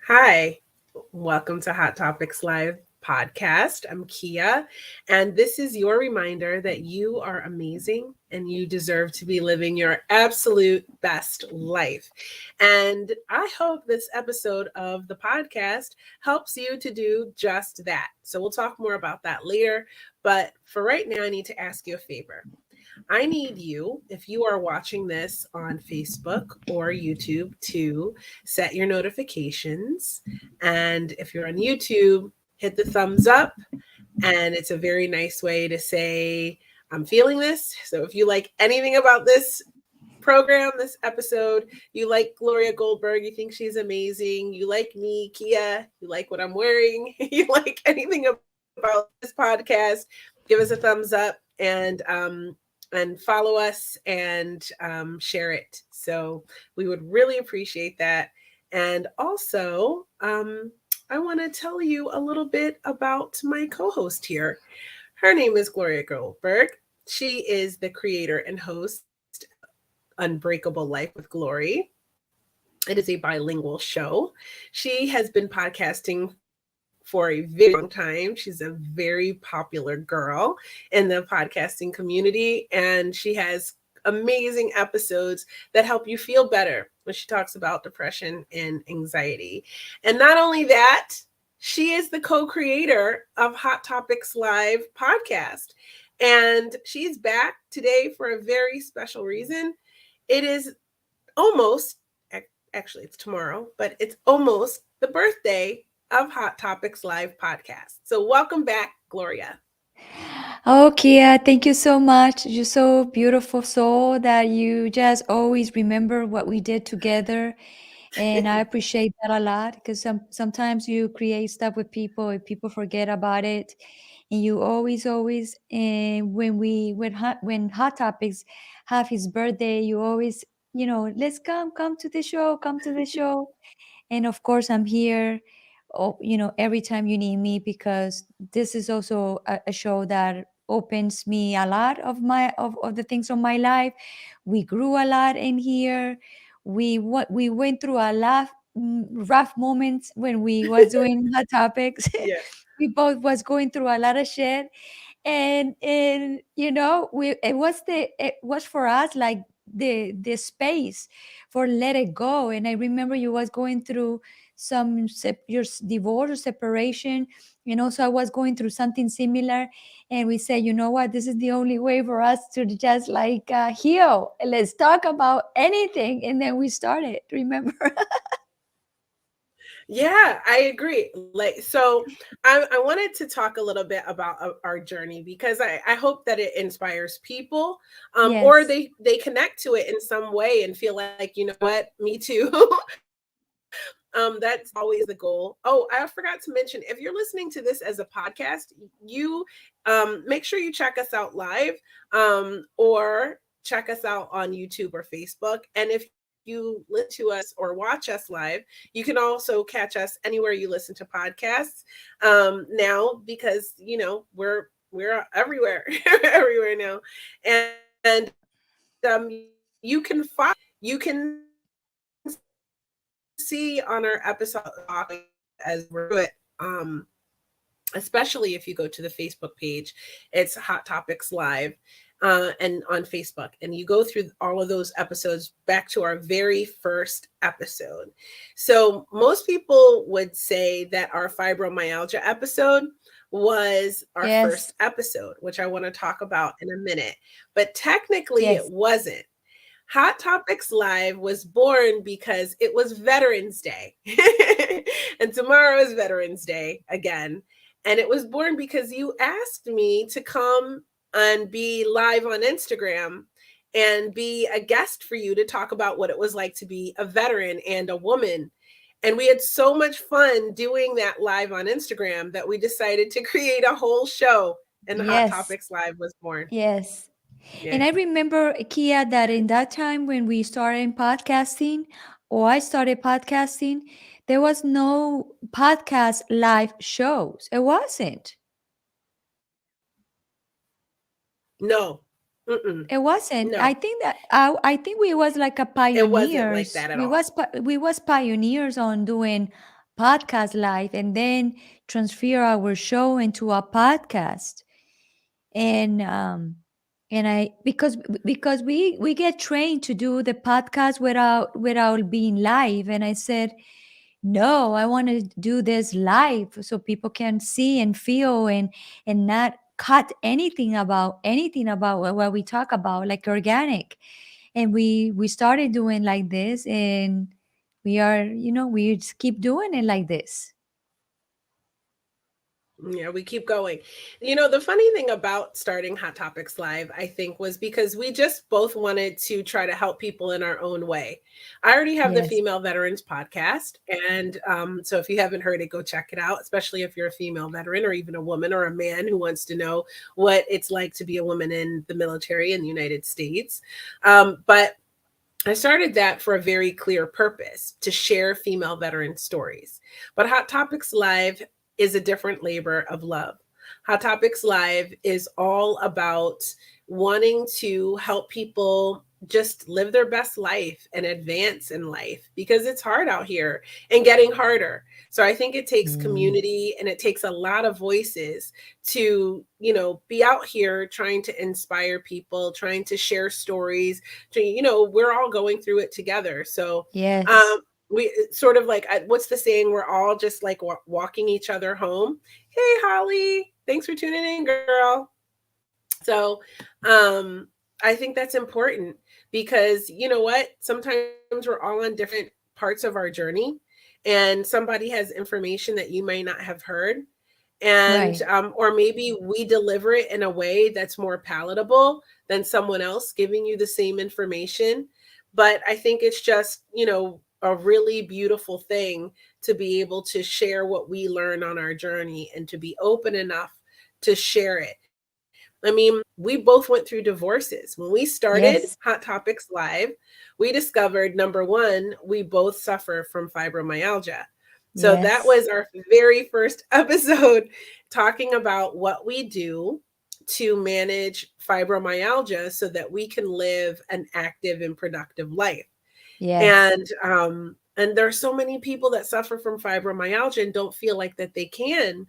Hi, welcome to Hot Topics Live podcast. I'm Kia, and this is your reminder that you are amazing and you deserve to be living your absolute best life. And I hope this episode of the podcast helps you to do just that. So we'll talk more about that later. But for right now, I need to ask you a favor. I need you, if you are watching this on Facebook or YouTube, to set your notifications. And if you're on YouTube, hit the thumbs up. And it's a very nice way to say, I'm feeling this. So if you like anything about this program, this episode, you like Gloria Goldberg, you think she's amazing, you like me, Kia, you like what I'm wearing, you like anything about this podcast, give us a thumbs up and follow us and share it. So we would really appreciate that. And also, I want to tell you a little bit about my co-host here. Her name is Gloria Goldberg. She is the creator and host of Unbreakable Life with Glory. It is a bilingual show. She has been podcasting for a very long time. She's a very popular girl in the podcasting community, and she has amazing episodes that help you feel better when she talks about depression and anxiety. And not only that, she is the co-creator of Hot Topics Live podcast. And she's back today for a very special reason. It is almost, actually, it's tomorrow, but it's almost the birthday of Hot Topics Live podcast. So, welcome back, Gloria. Oh, Kia, thank you so much. You're so beautiful soul that you just always remember what we did together. And I appreciate that a lot because sometimes you create stuff with people and people forget about it. And you always, and when Hot Topics have his birthday, you always, let's come to the show, come to the show. And of course, I'm here, every time you need me because this is also a show that opens me a lot of the things of my life. We grew a lot in here. We went through a lot rough moments when we was doing Hot Topics. Yeah. We both was going through a lot of shit, and we it was for us like the space for let it go. And I remember you was going through your divorce or separation, so I was going through something similar, and we said, you know what, this is the only way for us to just like heal. Let's talk about anything, and then we started, remember? Yeah, I agree. I wanted to talk a little bit about our journey because I hope that it inspires people, or Yes, they connect to it in some way and feel like, you know what, me too. That's always the goal. Oh, I forgot to mention, if you're listening to this as a podcast, you make sure you check us out live, or check us out on YouTube or Facebook. And if you listen to us or watch us live, you can also catch us anywhere you listen to podcasts now, because we're everywhere, everywhere now. And you can follow us. You can see on our episode as we're doing it. Especially if you go to the Facebook page, it's Hot Topics Live, and on Facebook, and you go through all of those episodes back to our very first episode. So most people would say that our fibromyalgia episode was our yes, first episode, which I want to talk about in a minute. But technically, it yes, wasn't. Hot Topics Live was born because it was Veterans Day. And tomorrow is Veterans Day again. And it was born because you asked me to come and be live on Instagram and be a guest for you to talk about what it was like to be a veteran and a woman. And we had so much fun doing that live on Instagram that we decided to create a whole show, and Hot yes, Topics Live was born. yes. And Yeah. I remember, Kia, that in that time when we started podcasting, or I started podcasting, there was no podcast live shows. It wasn't. No. Mm-mm. It wasn't. No. I think that I think we was like a It wasn't like pioneers. that at We all. was pioneers on doing podcast live and then transfer our show into a podcast. And I because we get trained to do the podcast without being live, and I said no, I want to do this live so people can see and feel and not cut anything about what we talk about, like organic. And we started doing like this, and we are, we just keep doing it like this. Yeah, we keep going. The funny thing about starting Hot Topics Live, I think, was because we just both wanted to try to help people in our own way. I already have the Yes. Female Veterans podcast. And so if you haven't heard it, go check it out, especially if you're a female veteran or even a woman or a man who wants to know what it's like to be a woman in the military in the United States. But I started that for a very clear purpose, to share female veteran stories. But Hot Topics Live is a different labor of love. Hot Topics Live is all about wanting to help people just live their best life and advance in life, because it's hard out here and getting harder. So I think it takes Mm. community and it takes a lot of voices to, be out here trying to inspire people, trying to share stories, to, we're all going through it together. So Yes. um we sort of like, what's the saying, we're all just like walking each other home. Hey Holly, thanks for tuning in, girl. So um I think that's important, because you know what, sometimes we're all on different parts of our journey, and somebody has information that you may not have heard, and Right. or maybe we deliver it in a way that's more palatable than someone else giving you the same information. But I think it's just, a really beautiful thing to be able to share what we learn on our journey and to be open enough to share it. I mean, we both went through divorces. When we started Yes. Hot Topics Live, we discovered, number one, we both suffer from fibromyalgia. So that Yes. was our very first episode, talking about what we do to manage fibromyalgia so that we can live an active and productive life. Yes. And there are so many people that suffer from fibromyalgia and don't feel like that they can,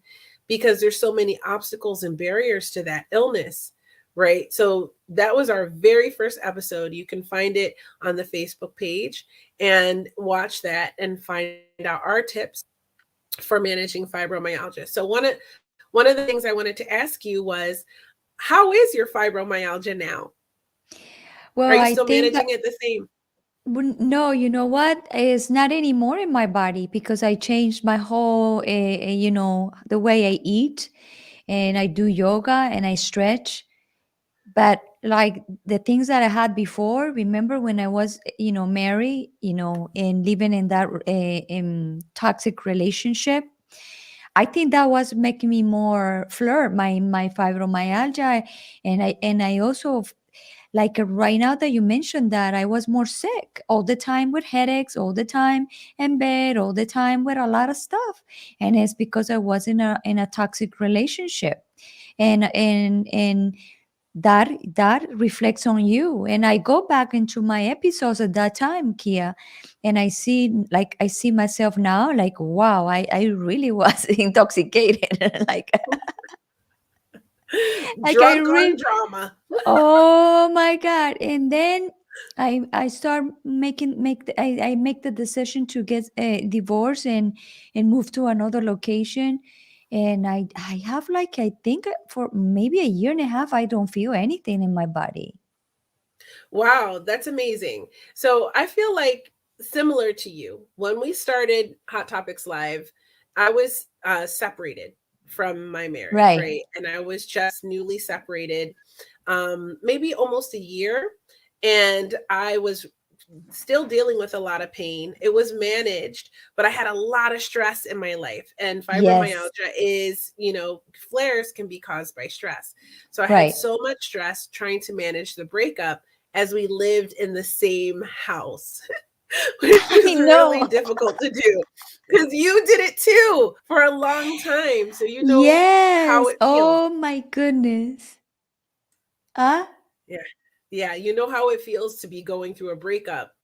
because there's so many obstacles and barriers to that illness, right? So that was our very first episode. You can find it on the Facebook page and watch that and find out our tips for managing fibromyalgia. So one of the things I wanted to ask you was, how is your fibromyalgia now? Are Well, you I still think managing it the same? no, you know what? It's not anymore in my body because I changed my whole, the way I eat, and I do yoga and I stretch. But like the things that I had before, remember when I was, married, and living in that in toxic relationship, I think that was making me more flirt my fibromyalgia, and I also, like, right now that you mentioned that, I was more sick all the time with headaches, all the time in bed, all the time with a lot of stuff, and it's because I was in a toxic relationship, and that reflects on you. And I go back into my episodes at that time, Kia, and I see myself now, like, wow, I really was intoxicated. like I Drunk on really, drama. oh my God. And then I start I make the decision to get a divorce and move to another location. And I have, like, I think for maybe a year and a half, I don't feel anything in my body. Wow, that's amazing. So I feel like, similar to you, when we started Hot Topics Live, I was separated from my marriage, Right. right? And I was just newly separated, maybe almost a year. And I was still dealing with a lot of pain. It was managed, but I had a lot of stress in my life. And Yes. fibromyalgia is, flares can be caused by stress. So I had Right. so much stress trying to manage the breakup as we lived in the same house, which I is really know. difficult to do, because you did it too for a long time. So you know how Yes. it feels. Oh my goodness. Ah, Yeah. Yeah. You know how it feels to be going through a breakup,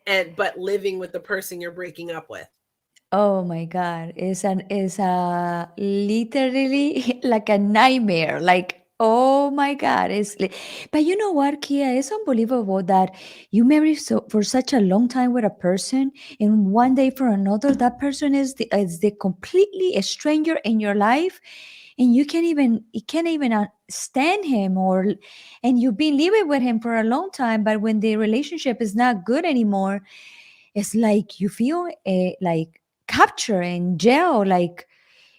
and but living with the person you're breaking up with. Oh my God. It's a literally like a nightmare. Like, oh my God. But you know what, Kia? It's unbelievable that you marry for such a long time with a person, and one day for another, that person is the completely a stranger in your life, and you can't even stand him, and you've been living with him for a long time, but when the relationship is not good anymore, it's like you feel like capture in jail, like,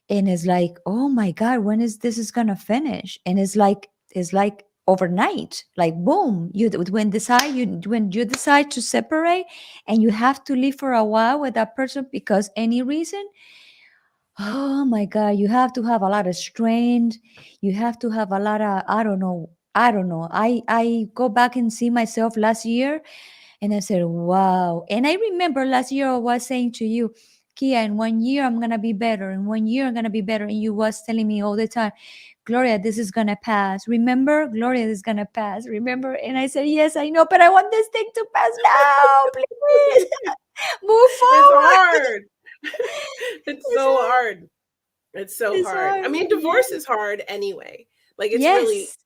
and it's like, oh my God, when is this is gonna finish? And it's like overnight, like boom, when you decide to separate, and you have to live for a while with that person because any reason. Oh my God, you have to have a lot of strength. You have to have a lot of, I don't know. I don't know. I go back and see myself last year, and I said, wow. And I remember last year I was saying to you, Kia, in 1 year I'm gonna be better. In 1 year I'm gonna be better. And you was telling me all the time, Gloria, this is gonna pass. Remember, Gloria, this is gonna pass. Remember? And I said, yes, I know, but I want this thing to pass now. Please move It's forward. hard. It's It's so hard. hard. It's so It's hard. I hard. mean, divorce Yes. is hard anyway. Like, it's really Yes.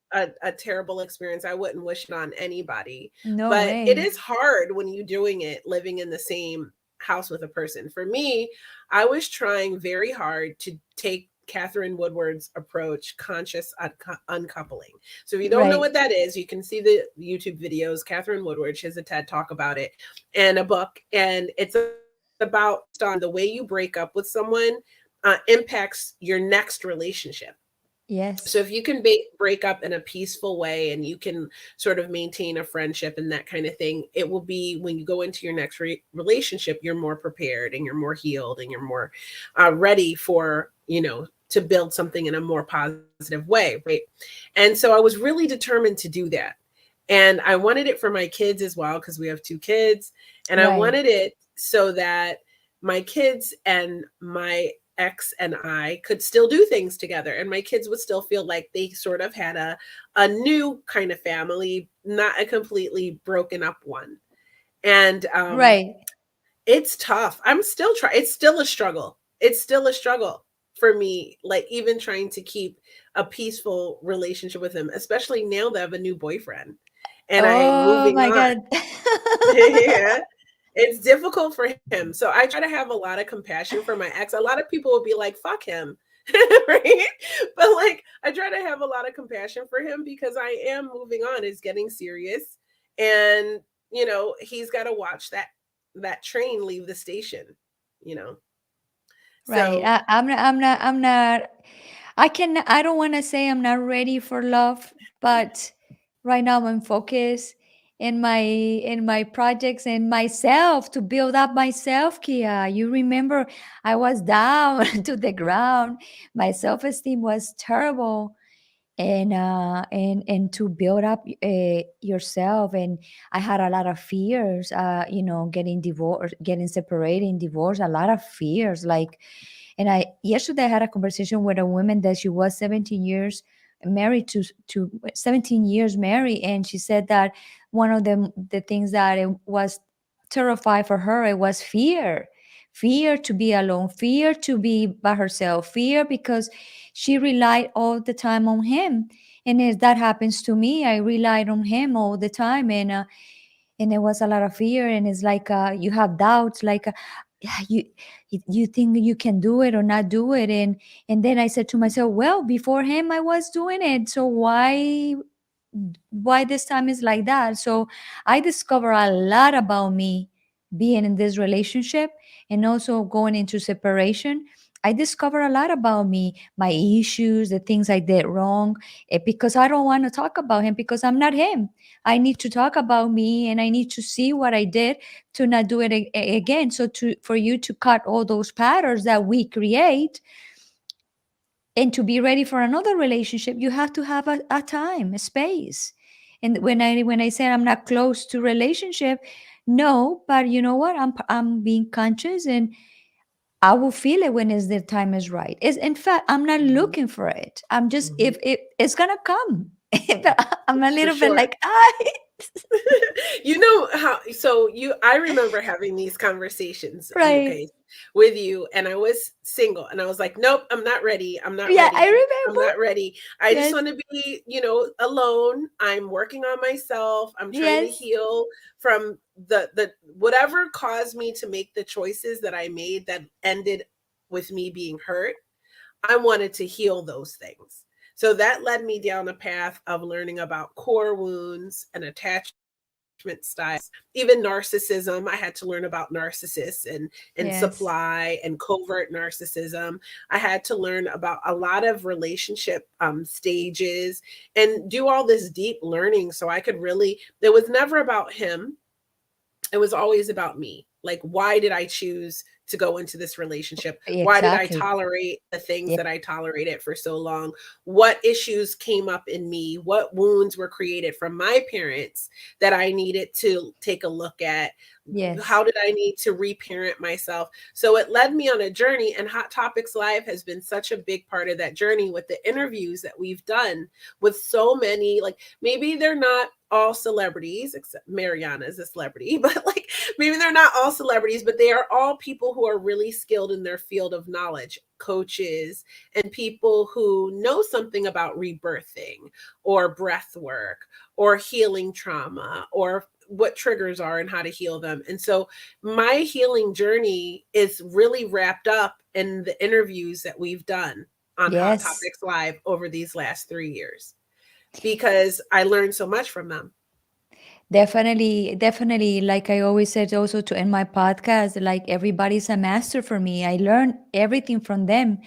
a terrible experience. I wouldn't wish it on anybody. No But it way. is hard when you're doing it, living in the same house with a person. For me, I was trying very hard to take Catherine Woodward's approach, conscious uncoupling. So if you don't know Right. what that is, you can see the YouTube videos. Catherine Woodward, she has a TED talk about it and a book. And it's about on the way you break up with someone impacts your next relationship. So Yes. if you can break up in a peaceful way and you can sort of maintain a friendship and that kind of thing, it will be when you go into your next relationship, you're more prepared and you're more healed and you're more ready for, to build something in a more positive way, right? And so I was really determined to do that. And I wanted it for my kids as well, because we have two kids. And I Right. wanted it so that my kids and my ex and I could still do things together, and my kids would still feel like they sort of had a new kind of family, not a completely broken up one. And Right. it's tough. I'm still trying. It's still a struggle. It's still a struggle for me, like even trying to keep a peaceful relationship with him, especially now that I have a new boyfriend and I am Oh moving my on. God. Yeah, it's difficult for him. So I try to have a lot of compassion for my ex. A lot of people will be like, fuck him. Right? But like, I try to have a lot of compassion for him because I am moving on. It's getting serious. And, he's got to watch that train leave the station, you know. Right. So I'm not, I don't want to say I'm not ready for love, but right now I'm focused in my projects and myself to build up myself, Kia. You remember I was down to the ground. My self-esteem was terrible, and to build up yourself. And I had a lot of fears, getting divorced, getting separated, divorced, a lot of fears, like. And I yesterday I had a conversation with a woman that she was 17 years married to 17 years married, and she said that one of the things that it was terrified for her, it was fear to be alone, fear to be by herself, fear because she relied all the time on him. And if that happens to me, I relied on him all the time, and there was a lot of fear, and it's like you have doubts, like yeah, you think you can do it or not do it. And then I said to myself, well, before him I was doing it, so why this time is like that? So I discover a lot about me being in this relationship, and also going into separation. I discover a lot about me, my issues, the things I did wrong, because I don't want to talk about him because I'm not him. I need to talk about me, and I need to see what I did to not do it again. So for you to cut all those patterns that we create, and to be ready for another relationship, you have to have a time, a space. And when I say I'm not close to relationship, no, but you know what, I'm being conscious, and I will feel it when the time is right. Is in fact, I'm not mhm, looking for it. I'm just, mhm. if it's gonna come, But I'm a For little bit sure. like, I You know how, so I remember having these conversations, right. okay, with you, and I was single, and I was like, nope, I'm not ready. I'm not Yeah, I ready. I'm remember. not ready. I just Yes, want to be, alone. I'm working on myself. I'm trying to yes, heal from the whatever caused me to make the choices that I made that ended with me being hurt. I wanted to heal those things. So that led me down a path of learning about core wounds and attachment styles, even narcissism. I had to learn about narcissists and yes, supply and covert narcissism. I had to learn about a lot of relationship stages and do all this deep learning so I could really, it was never about him, it was always about me. Like, why did I choose to go into this relationship? Why did I exactly. tolerate the things Yeah, that I tolerated for so long? What issues came up in me? What wounds were created from my parents that I needed to take a look at? yes, How did I need to reparent myself? So it led me on a journey, and Hot Topics Live has been such a big part of that journey with the interviews that we've done with so many, like, maybe they're not all celebrities, except Mariana is a celebrity, but like maybe they're not all celebrities, but they are all people who are really skilled in their field of knowledge, coaches, and people who know something about rebirthing or breath work or healing trauma or what triggers are and how to heal them. And so my healing journey is really wrapped up in the interviews that we've done on Hot yes. Topics Live over these last 3 years because I learned so much from them. Definitely, definitely. Like I always said also to end my podcast, like everybody's a master for me. I learn everything from them.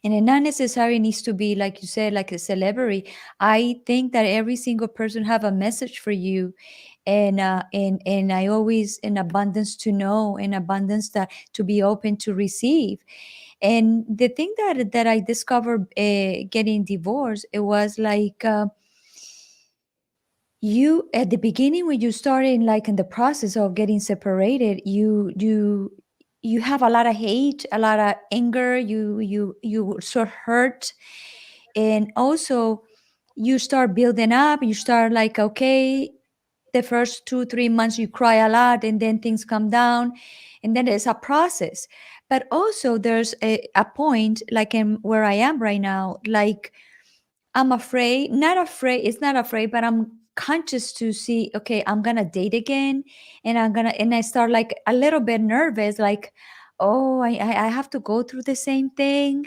And it not necessarily needs to be, like you said, like a celebrity. I think that every single person have a message for you. And I always in abundance to know, in abundance that to be open to receive. And the thing that I discovered getting divorced, it was like you at the beginning when you started like in the process of getting separated, you have a lot of hate, a lot of anger, you were so hurt, and also you start building up, you start like, okay, the first 2 3 months you cry a lot and then things come down, and then it's a process. But also there's a point like in where I am right now, like I'm afraid, not afraid, it's not afraid, but I'm conscious to see, okay, I'm gonna date again, and I start like a little bit nervous, like, oh, I have to go through the same thing.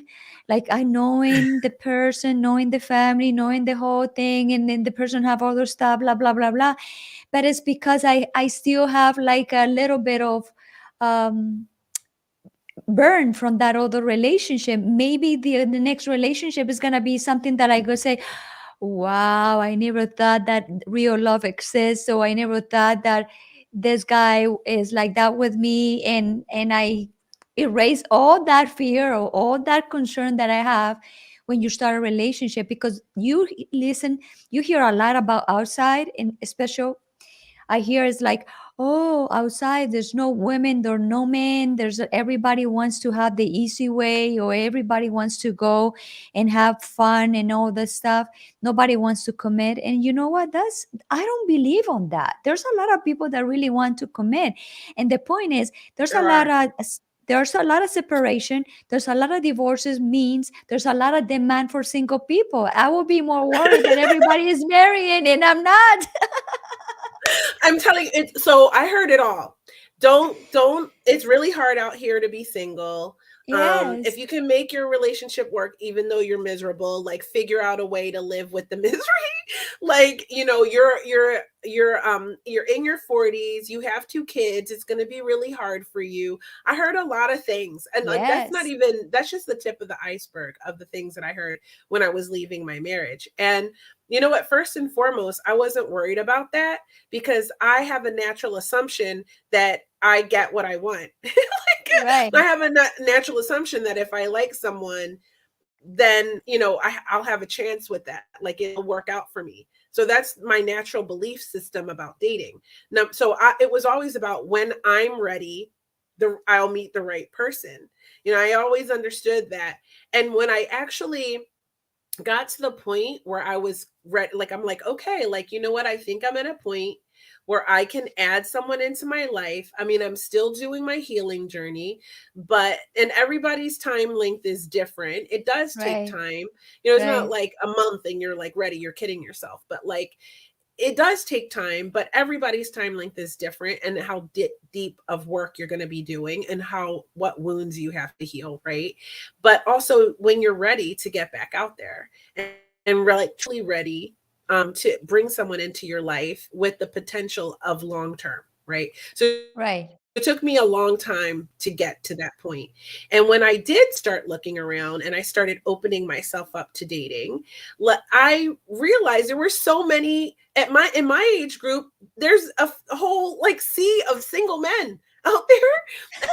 Like I knowing the person, knowing the family, knowing the whole thing, and then the person have other stuff, blah, blah, blah, blah. But it's because I still have like a little bit of um burn from that other relationship. Maybe the next relationship is gonna be something that I go say, wow, I never thought that real love exists. So I never thought that this guy is like that with me. And I erase all that fear or all that concern that I have when you start a relationship, because you listen, you hear a lot about outside, and especially I hear it's like, oh, outside there's no women, there are no men. There's everybody wants to have the easy way, or everybody wants to go and have fun and all this stuff. Nobody wants to commit. And you know what? That's I don't believe on that. There's a lot of people that really want to commit. And the point is, there's a There lot are. of there's a lot of separation. There's a lot of divorces means there's a lot of demand for single people. I will be more worried that everybody is marrying and I'm not. I'm telling you, so I heard it all. Don't, it's really hard out here to be single. If Yes. you can make your relationship work, even though you're miserable, like figure out a way to live with the misery. Like, you're in your 40s, you have 2 kids, it's going to be really hard for you. I heard a lot of things, and like Yes. that's just the tip of the iceberg of the things that I heard when I was leaving my marriage. And you know what, first and foremost, I wasn't worried about that because I have a natural assumption that I get what I want. Like, Right. I have a natural assumption that if I like someone, then I'll have a chance with that. Like, it'll work out for me. So that's my natural belief system about dating. Now, so it was always about when I'm ready, I'll meet the right person. I always understood that. And when I actually got to the point where I was ready. Like, I'm like, okay, like, you know what? I think I'm at a point where I can add someone into my life. I mean, I'm still doing my healing journey, but, and everybody's time length is different. It does take Right, time. You know, it's not right, like a month and you're like ready, you're kidding yourself. But like, it does take time, but everybody's time length is different, and how deep of work you're going to be doing, and how, what wounds you have to heal, right? But also when you're ready to get back out there and really truly ready, to bring someone into your life with the potential of long term, right? So right. it took me a long time to get to that point. And when I did start looking around and I started opening myself up to dating, I realized there were so many at my in my age group. There's a whole like sea of single men out there,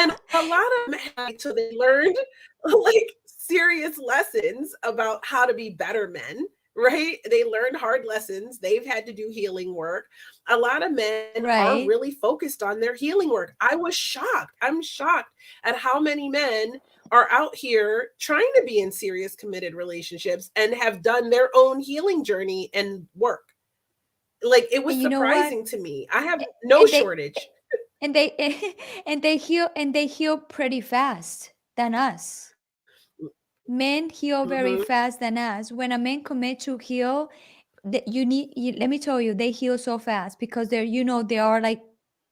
and a lot of them had, so they learned like serious lessons about how to be better men, right? They learned hard lessons. They've had to do healing work. A lot of men are Right. really focused on their healing work. I was shocked. I'm shocked at how many men are out here trying to be in serious committed relationships and have done their own healing journey and work. Like, it was And you know what? surprising to me. I have A- no And they shortage. and they and they heal pretty fast than us. Men heal very Mhm. fast than us. When a man commit to heal, let me tell you, they heal so fast because they're, they are like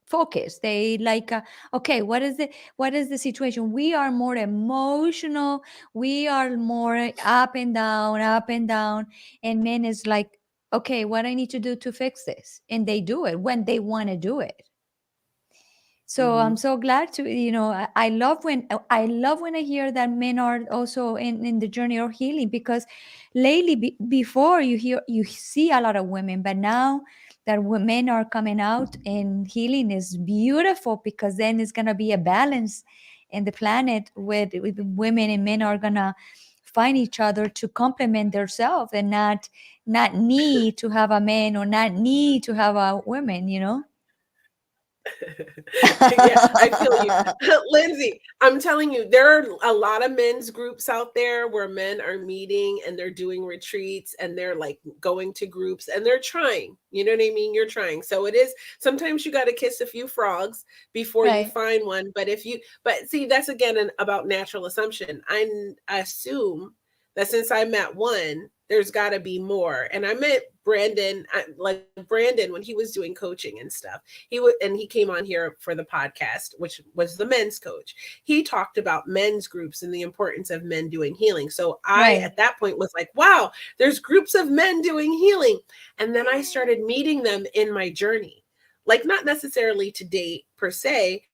focused. They like, okay, what is the situation? We are more emotional. We are more up and down. And men is like, okay, what I need to do to fix this? And they do it when they want to do it. So I'm Mhm. so glad to, I love I love when I hear that men are also in the journey of healing, because lately, before, you see a lot of women, but now that women are coming out and healing is beautiful, because then it's gonna be a balance in the planet, with women and men are gonna find each other to complement themselves, and not need to have a man, or not need to have a woman. Yeah, I feel you. Lindsay, I'm telling you, there are a lot of men's groups out there where men are meeting and they're doing retreats and they're like going to groups and they're trying. You know what I mean? You're trying. So it is, sometimes you got to kiss a few frogs before you Right. find one. But see, that's again about natural assumption. I assume that since I met one, there's got to be more. And I met Brandon, like Brandon, when he was doing coaching and stuff. And he came on here for the podcast, which was the men's coach. He talked about men's groups and the importance of men doing healing. So I Right. at that point was like, wow, there's groups of men doing healing. And then I started meeting them in my journey, like not necessarily to date per se,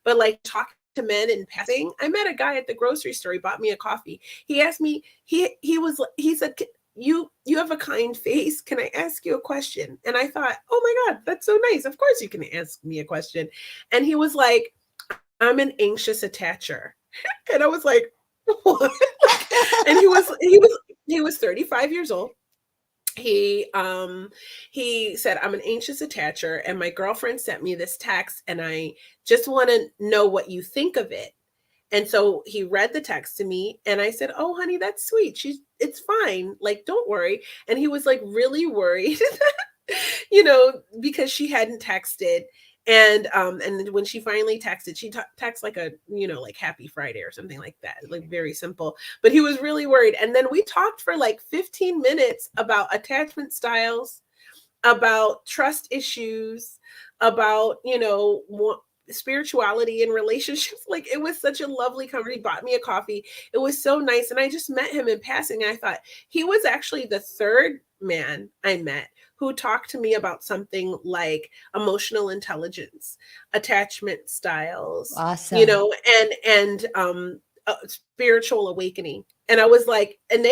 but like talking to men in passing. I met a guy at the grocery store. He bought me a coffee. He asked me, he said, you have a kind face. Can I ask you a question? And I thought, oh my God, that's so nice. Of course you can ask me a question. And he was like, I'm an anxious attacher. And I was like, what? And he was 35 years old. He said, I'm an anxious attacher, and my girlfriend sent me this text, and I just want to know what you think of it. And so he read the text to me, and I said, oh honey, that's sweet. It's fine, like, don't worry. And he was like really worried, because she hadn't texted. And when she finally texted, she texted like a, like happy Friday or something like that, like very simple. But he was really worried. And then we talked for like 15 minutes about attachment styles, about trust issues, about, spirituality and relationships. Like, it was such a lovely conversation. He bought me a coffee. It was so nice. And I just met him in passing. I thought he was actually the third man I met who talked to me about something like emotional intelligence, attachment styles, Awesome. spiritual awakening. And I was like, and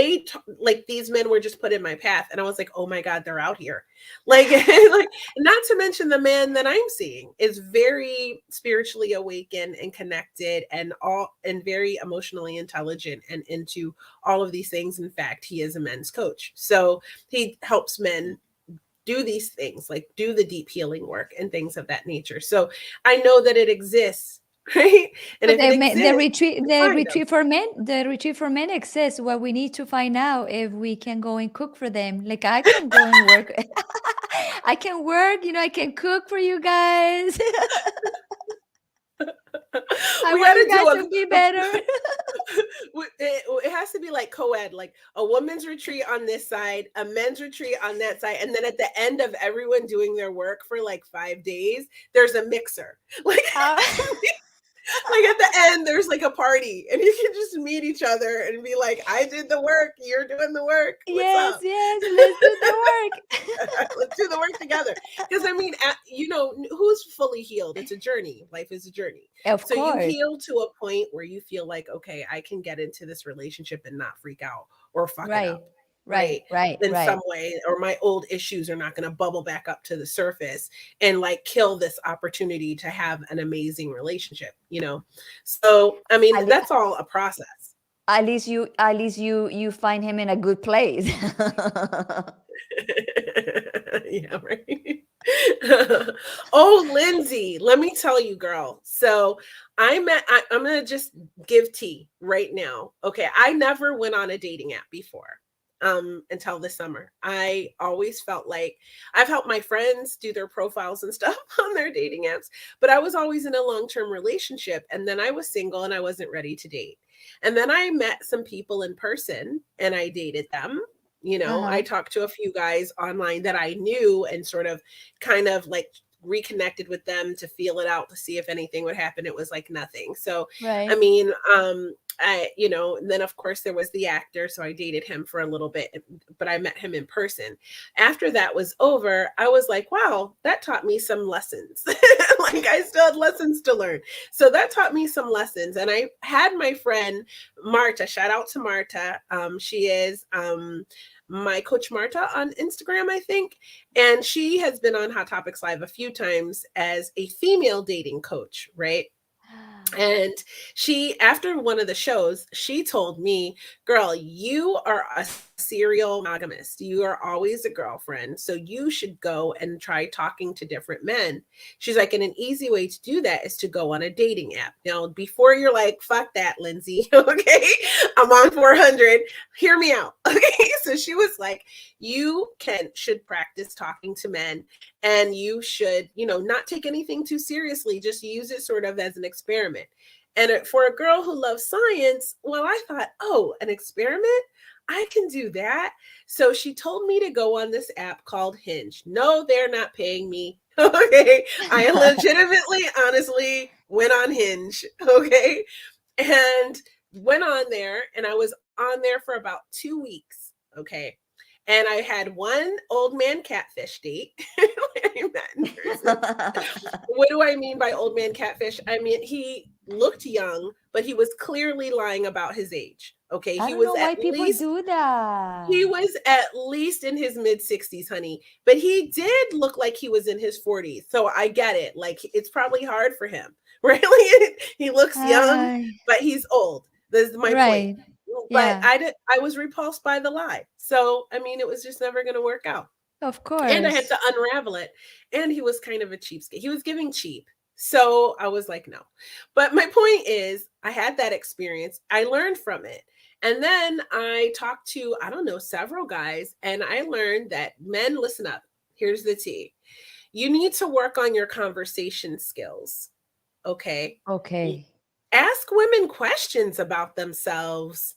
like, these men were just put in my path, and I was like, oh my God, they're out here. Like, like, not to mention the man that I'm seeing is very spiritually awakened and connected, and very emotionally intelligent and into all of these things. In fact, he is a men's coach. So he helps men do these things, like do the deep healing work and things of that nature. So I know that it exists. right? And But if it the exists, retreat, you find them. the retreat for men exists. What we need to find out if we can go and cook for them. Like I can go and work. I can work. I can cook for you guys. I We want got you to guys do to be better. it has to be like co-ed, like a women's retreat on this side, a men's retreat on that side, and then at the end of everyone doing their work for like 5 days, there's a mixer. Like Uh, like at the end, there's like a party, and you can just meet each other and be like, "I did the work, you're doing the work. What's yes, up? yes. Let's do the work. Let's do the work together." Because I mean, who's fully healed? It's a journey. Life is a journey. Of So you course. heal to a point where you feel like, okay, I can get into this relationship and not freak out or fuck it Right. up, Right. right? Right. In some Right. way, or my old issues are not going to bubble back up to the surface and like kill this opportunity to have an amazing relationship. So I mean, At, le- that's all a process. at least you find him in a good place. Yeah, right. Oh, Lindsay, let me tell you, girl. So I'm gonna just give tea right now. Okay, I never went on a dating app before. Until this summer. I always felt like I've helped my friends do their profiles and stuff on their dating apps, but I was always in a long-term relationship, and then I was single and I wasn't ready to date. And then I met some people in person and I dated them. I Uh-huh. talked to a few guys online that I knew and sort of kind of like reconnected with them to feel it out to see if anything would happen. It was like nothing. So, I Right. mean, and then of course there was the actor. So I dated him for a little bit, but I met him in person. After that was over, I was like, wow, that taught me some lessons. Like I still had lessons to learn. So that taught me some lessons. And I had my friend Marta, shout out to Marta. She is my coach Marta on Instagram, I think. And she has been on Hot Topics Live a few times as a female dating coach, right? And after one of the shows, she told me, girl, you are a serial monogamist. You are always a girlfriend. So you should go and try talking to different men. She's like, and an easy way to do that is to go on a dating app. Now, before you're like, fuck that, Lindsay, okay, I'm on 400. Hear me out. Okay. So she was like, should practice talking to men, and you should, not take anything too seriously, just use it sort of as an experiment. And for a girl who loves science, well, I thought, oh, an experiment? I can do that. So she told me to go on this app called Hinge. No, they're not paying me. Okay. I legitimately, honestly went on Hinge. Okay. And went on there, and I was on there for about 2 weeks. Okay. And I had one old man catfish date. What do I mean by old man catfish? I mean, he looked young, but he was clearly lying about his age. Okay. I don't know why people do He that. was at least in his mid 60s, honey, but he did look like he was in his 40s. So I get it. Like it's probably hard for him. Really? He looks young, Ay, but he's old. This is my point. right. But Yeah, I was repulsed by the lie. So I mean, it was just never going to work out, of and I had course. to unravel it. And he was kind of a cheapskate. He was giving cheap. So I was like, no. But my point is, I had that experience. I learned from it. And then I talked to, I don't know, several guys, and I learned that men, listen up. Here's the tea. You need to work on your conversation skills. Okay. Okay. Ask women questions about themselves.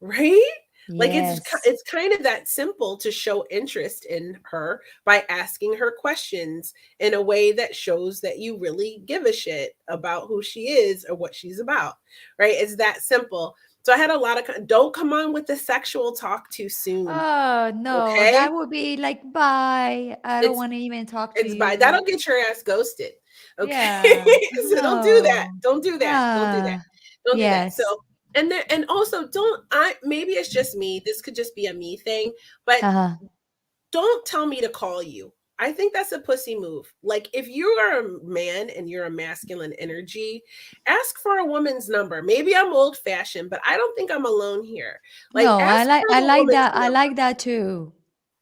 Right? Like Yes. it's kind of that simple to show interest in her by asking her questions in a way that shows that you really give a shit about who she is or what she's about. Right? It's that simple. So I had a lot of don't come on with the sexual talk too soon. Oh, no, Okay? that would be like, bye. I don't It's want to even talk to it's by you. that'll get your ass ghosted. Okay? Yeah. So don't do that. No. Don't do that. Don't do that. Ah, Don't do that. So yes. and also don't I maybe it's just me. This could just be a me thing, but Uh-huh. don't tell me to call you. I think that's a pussy move. Like if you are a man and you're a masculine energy, ask for a woman's number. Maybe I'm old fashioned, but I don't think I'm alone here. Like No, ask for I the like woman's that. I number. like that too.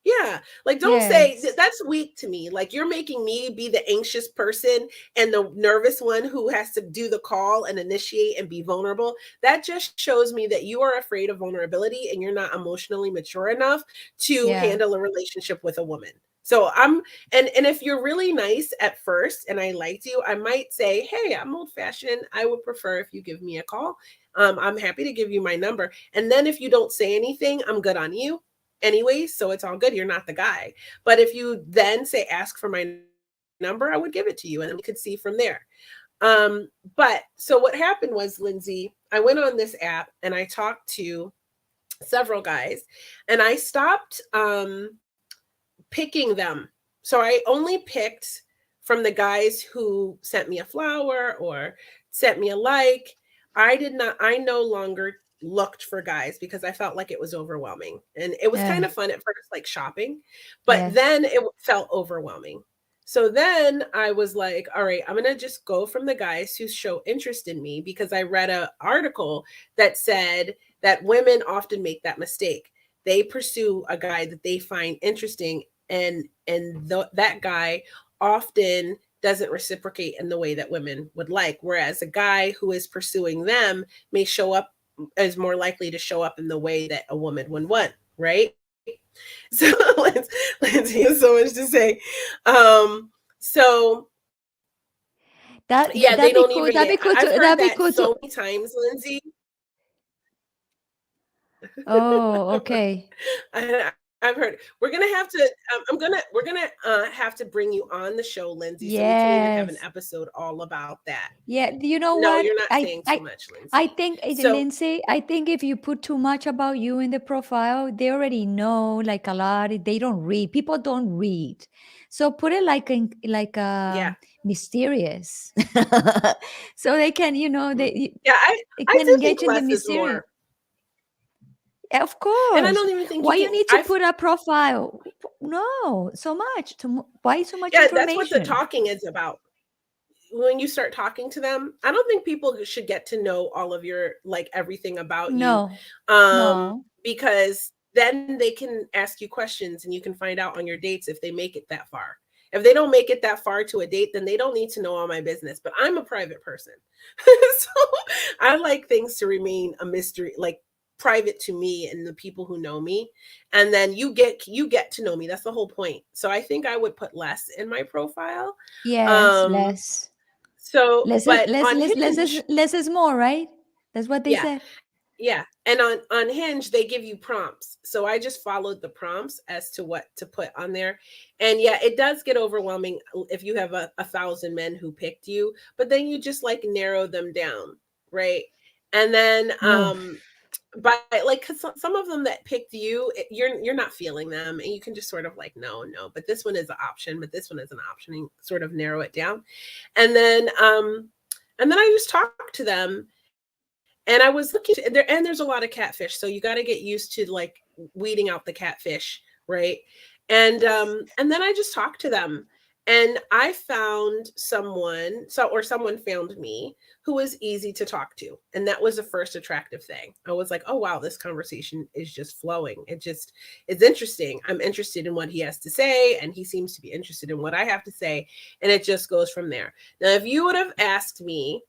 Yeah. Like, don't say Yes. that's weak to me. Like, you're making me be the anxious person and the nervous one who has to do the call and initiate and be vulnerable. That just shows me that you are afraid of vulnerability and you're not emotionally mature enough to Yeah. handle a relationship with a woman. So I'm and if you're really nice at first and I liked you, I might say, "Hey, I'm old fashioned. I would prefer if you give me a call. I'm happy to give you my number." And then if you don't say anything, I'm good on you anyway, so it's all good. You're not the guy. But if you then say, ask for my number, I would give it to you and then we could see from there. But so what happened was, Lindsay, I went on this app and I talked to several guys and I stopped picking them. So I only picked from the guys who sent me a flower or sent me a like. I no longer looked for guys because I felt like it was overwhelming. And it was kind Yeah. of fun at first, like shopping, but Yes. then it felt overwhelming. So then I was like, all right, I'm going to just go from the guys who show interest in me because I read an article that said that women often make that mistake. They pursue a guy that they find interesting and that guy often doesn't reciprocate in the way that women would like, whereas a guy who is pursuing them may show up is more likely to show up in the way that a woman would want, right? So Lindsay has so much to say. So yeah, they That be don't cool. even That get, be cool I've to heard that be that cool so to many times, Lindsay. Oh, okay. I've heard. We're gonna have to. We're gonna have to bring you on the show, Lindsay, so we can even have an Yes. episode all about that. Yeah, you know No, what? you're not saying too much, I Lindsay. think, So Lindsay, I think if you put too much about you in the profile, they already know like a lot. They don't read. People don't read. So put it like like yeah, mysterious. So they can, yeah. they I can do think engage in the less is mysterious. more, Of and I course. don't even think you Why you can. need to put a profile? No, so much. Why so much Yeah, that's what the information? talking is about. When you start talking to them, I don't think people should get to know all of your like everything about you, No, no. because then they can ask you questions and you can find out on your dates if they make it that far. If they don't make it that far to a date, then they don't need to know all my business. But I'm a private person, so I like things to remain a mystery, like private to me and the people who know me. And then you get to know me. That's the whole point. So I think I would put less in my profile. Yes, um less. so, but on Hinge, Less is more, right? That's what they yeah, said. yeah, and on Hinge they give you prompts. So I just followed the prompts as to what to put on there, and yeah, it does get overwhelming if you have a thousand men who picked you, but then you just like narrow them down, right? And then Oh, but like 'cause some of them that picked you, you're not feeling them, and you can just sort of like no, but this one is an option, but this one is an option, and sort of narrow it down. And then I just talked to them and I was looking to, and there's a lot of catfish, so you got to get used to like weeding out the catfish, right? And then I just talked to them, and I found someone, or someone found me who was easy to talk to, and that was the first attractive thing. I was like, oh wow, this conversation is just flowing. It's interesting. I'm interested in what he has to say, and he seems to be interested in what I have to say, and it just goes from there. Now, if you would have asked me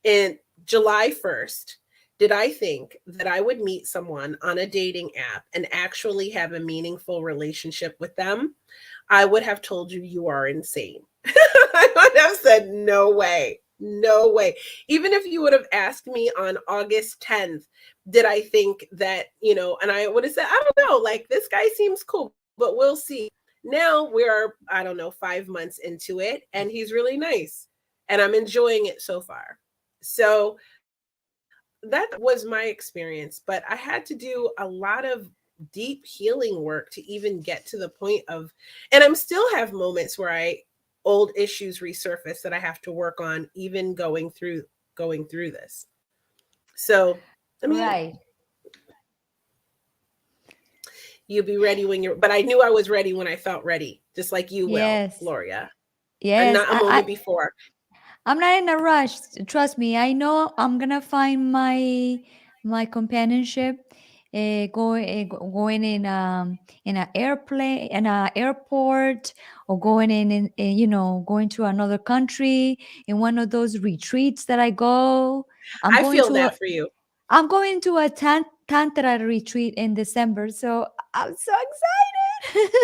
in July 1st, did I think that I would meet someone on a dating app and actually have a meaningful relationship with them? I would have told you you are insane. I would have said, no way. No way. Even if you would have asked me on August 10th, did I think that, and I would have said, I don't know, like this guy seems cool, but we'll see. Now we're, I don't know, 5 months into it, and he's really nice, and I'm enjoying it so far. So that was my experience, but I had to do a lot of deep healing work to even get to the point of, and I'm still have moments where old issues resurface that I have to work on, even going through this. So, I mean, right. you'll be ready when you're, but I knew I was ready when I felt ready, just like you will, Yes. Gloria, and Yes. not a moment before. I'm not in a rush. Trust me. I know I'm gonna find my companionship, going in an airplane, in an airport, or going going to another country in one of those retreats that I go. I'm I going feel to a that for you. I'm going to a tantra retreat in December, so I'm so excited.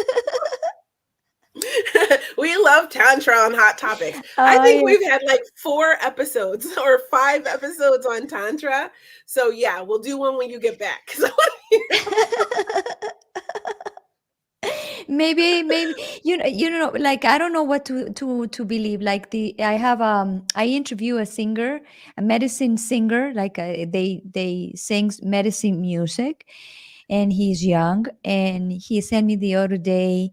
We love Tantra on Hot Topics. I Oh think yeah. we've had like 4 episodes or 5 episodes on Tantra. So yeah, we'll do one when you get back. Maybe like I don't know what to believe. Like the I have I interview a singer, a medicine singer, like they sings medicine music, and he's young, and he sent me the other day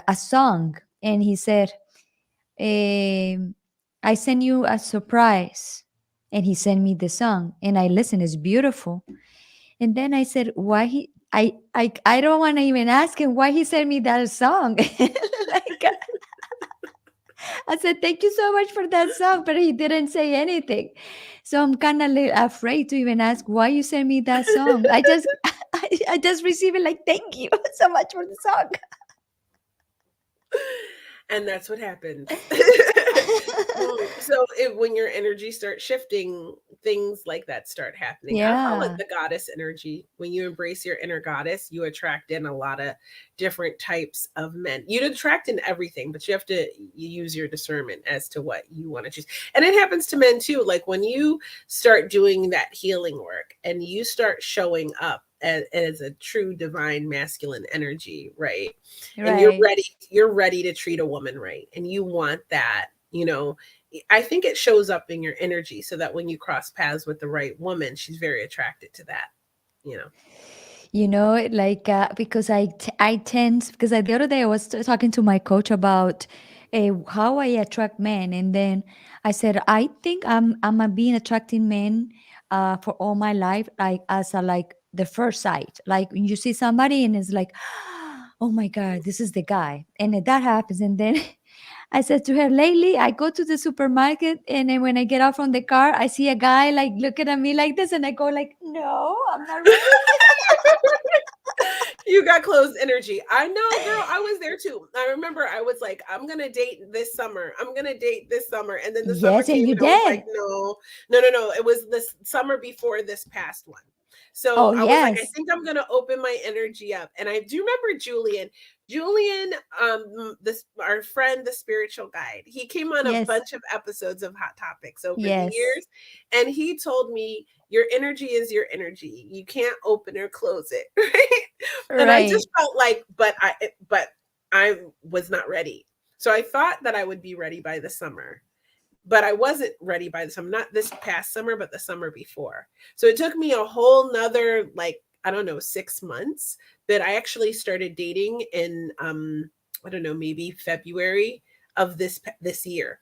a song, and he said, I sent you a surprise, and he sent me the song, and I listened. It's beautiful. And then I said, why he I don't want to even ask him why he sent me that song. Like I said, thank you so much for that song, but he didn't say anything. So I'm kind of afraid to even ask why you sent me that song. I just I just received it like thank you so much for the song. And that's what happens. When your energy starts shifting, things like that start happening. I call it Yeah. the goddess energy. When you embrace your inner goddess, you attract in a lot of different types of men. You'd attract in everything, but you have to use your discernment as to what you want to choose. And it happens to men too. Like when you start doing that healing work and you start showing up as a true divine masculine energy, right? And Right. you're ready to treat a woman right, and you want that, I think it shows up in your energy, so that when you cross paths with the right woman, she's very attracted to that, you know. Like because I tend because the other day I was talking to my coach about how I attract men, and then I said I think I'm a being attracting men for all my life, like as a like the first sight, like when you see somebody and it's like, oh my god, this is the guy, and if that happens, and then I said to her, lately I go to the supermarket, and then when I get out from the car, I see a guy like looking at me like this, and I go like, no, I'm not ready. You got closed energy. I know, girl. I was there too. I remember I was like, I'm gonna date this summer. I'm gonna date this summer. And then the summer Yes, and came you and I was like, did. no, no, no, no. It was this summer before this past one. So Oh I was like, I yes, think I'm gonna open my energy up. And I do remember Julian. Julian, this our friend, the spiritual guide. He came on a yes, bunch of episodes of Hot Topics over the yes. years, and he told me your energy is your energy. You can't open or close it, right? And I Right. just felt like, but I was not ready. So I thought that I would be ready by the summer, but I wasn't ready by the summer, not this past summer, but the summer before. So it took me a whole nother, like, I don't know, 6 months, that I actually started dating in, I don't know, maybe February of this year.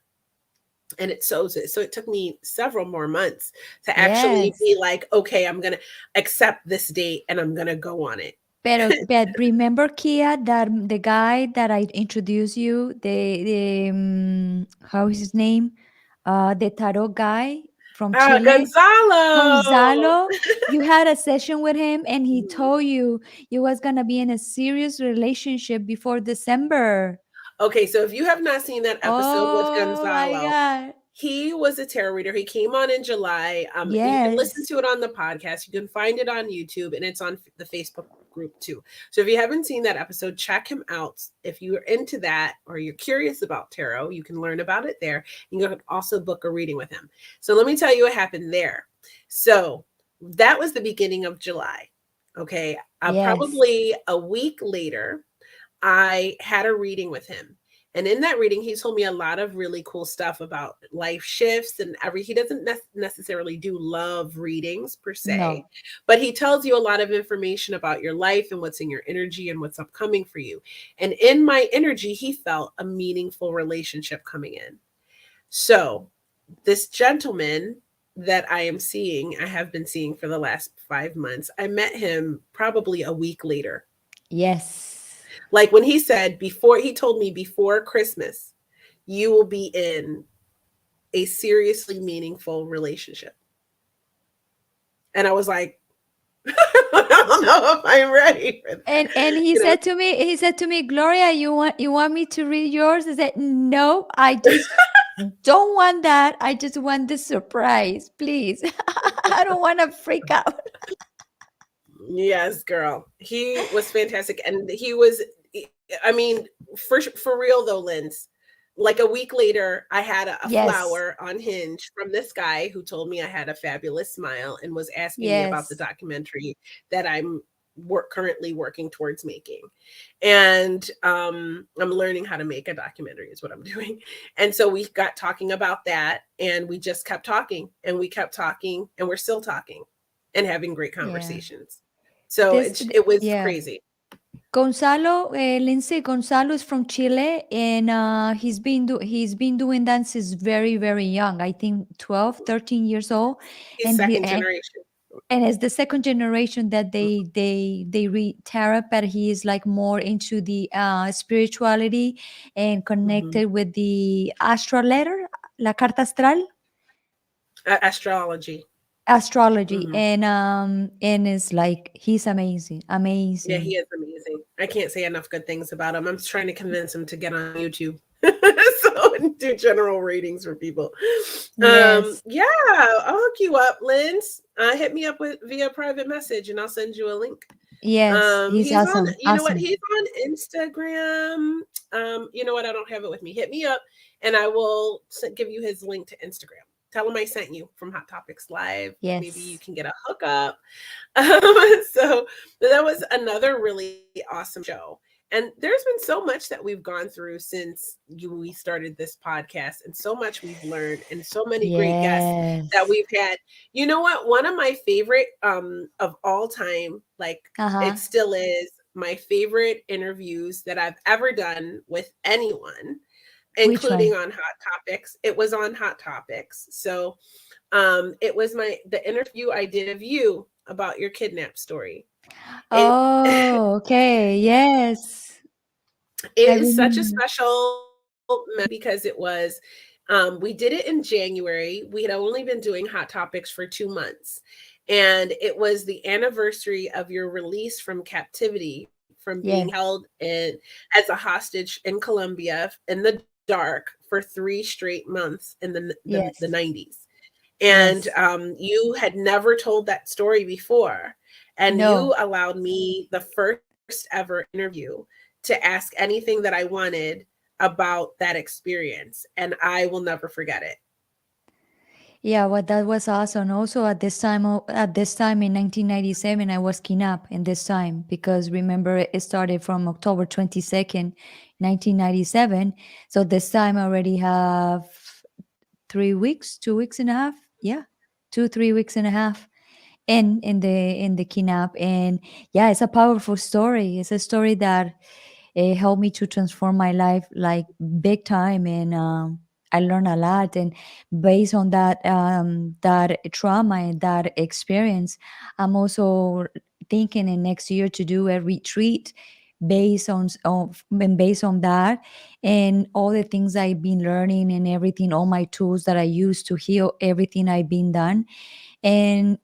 And so it took me several more months to actually Yes. be like, okay, I'm gonna accept this date and I'm gonna go on it. But remember, Kia, that the guy that I introduced you, the how is his name? The tarot guy from Ah, Chile, Gonzalo. Gonzalo. You had a session with him, and he Mhm. told you was gonna be in a serious relationship before December. Okay, so if you have not seen that episode with Oh my Gonzalo, God. he was a tarot reader. He came on in July. You can listen Yes. to it on the podcast. You can find it on YouTube, and it's on the Facebook group too. So if you haven't seen that episode, check him out. If you're into that or you're curious about tarot, you can learn about it there. You can also book a reading with him. So let me tell you what happened there. So that was the beginning of July. Okay, Yes. probably a week later, I had a reading with him. And in that reading, he told me a lot of really cool stuff about life shifts and he doesn't necessarily do love readings per se, No. but he tells you a lot of information about your life and what's in your energy and what's upcoming for you. And in my energy, he felt a meaningful relationship coming in. So this gentleman that I have been seeing for the last 5 months, I met him probably a week later. Yes. Like when he said before, he told me before Christmas, you will be in a seriously meaningful relationship. And I was like, I don't know if I'm ready for that. And he You know, said to me, Gloria, you want me to read yours? I said, no, I just don't want that. I just want the surprise, please. I don't want to freak out. yes, girl. He was fantastic. And he was, I mean, for real though, Linz, like a week later, I had a Yes, flower on Hinge from this guy who told me I had a fabulous smile and was asking me about the yes, documentary that I'm currently working towards making. And I'm learning how to make a documentary is what I'm doing. And so we got talking about that, and we just kept talking and we kept talking, and we're still talking and having great yeah. conversations. So This, it was yeah. crazy. Gonzalo, Lindsay Gonzalo is from Chile, and he's been doing that since very, very young. I think 12, 13 years old, He's and second generation. it's the second generation that they read tarot, but he is like more into the spirituality and Mhm. connected with the astral letter, la carta astral, Astrology. astrology, Mhm. and it's like he's amazing, Yeah, he amazing. is amazing. I can't say enough good things about him. I'm just trying to convince him to get on YouTube. So and do general ratings for people. Yes, Yeah, I'll hook you up, Linz. Hit me up with via private message and I'll send you a link. yes, he's He's on, awesome, you know what? awesome. He's on Instagram. You know what? I don't have it with me. Hit me up and I will give you his link to Instagram. Tell him I sent you from Hot Topics Live. Maybe you Yes, can get a hookup. So that was another really awesome show. And there's been so much that we've gone through since we started this podcast, and so much we've learned, and so many great guests that yes. we've had. You know what? One of my favorite of all time, like Uh-huh. it still is my favorite interviews that I've ever done with anyone, Which including one? on Hot Topics. It was on Hot Topics. So it was the interview I did of you about your kidnap story. And Oh, okay. Yes. I it is such a remember. special because it was we did it in January. We had only been doing Hot Topics for 2 months, and it was the anniversary of your release from captivity, from being Yes. held in as a hostage in Colombia in the dark for 3 straight months in the Yes. 90s. And Yes. you had never told that story before, and No. you allowed me the first ever interview to ask anything that I wanted about that experience, and I will never forget it. Yeah, well, that was awesome. Also, at this time in 1997, I was kidnapped in this time because remember it started from October 22nd, 1997. So this time I already have 3 weeks, 2 weeks and a half. Yeah, 3 weeks and a half in the kidnap, and yeah, it's a powerful story. It's a story that it helped me to transform my life like big time, and I learned a lot. And based on that trauma and that experience, I'm also thinking in next year to do a retreat based on that, and all the things I've been learning and everything, all my tools that I use to heal everything I've been done. And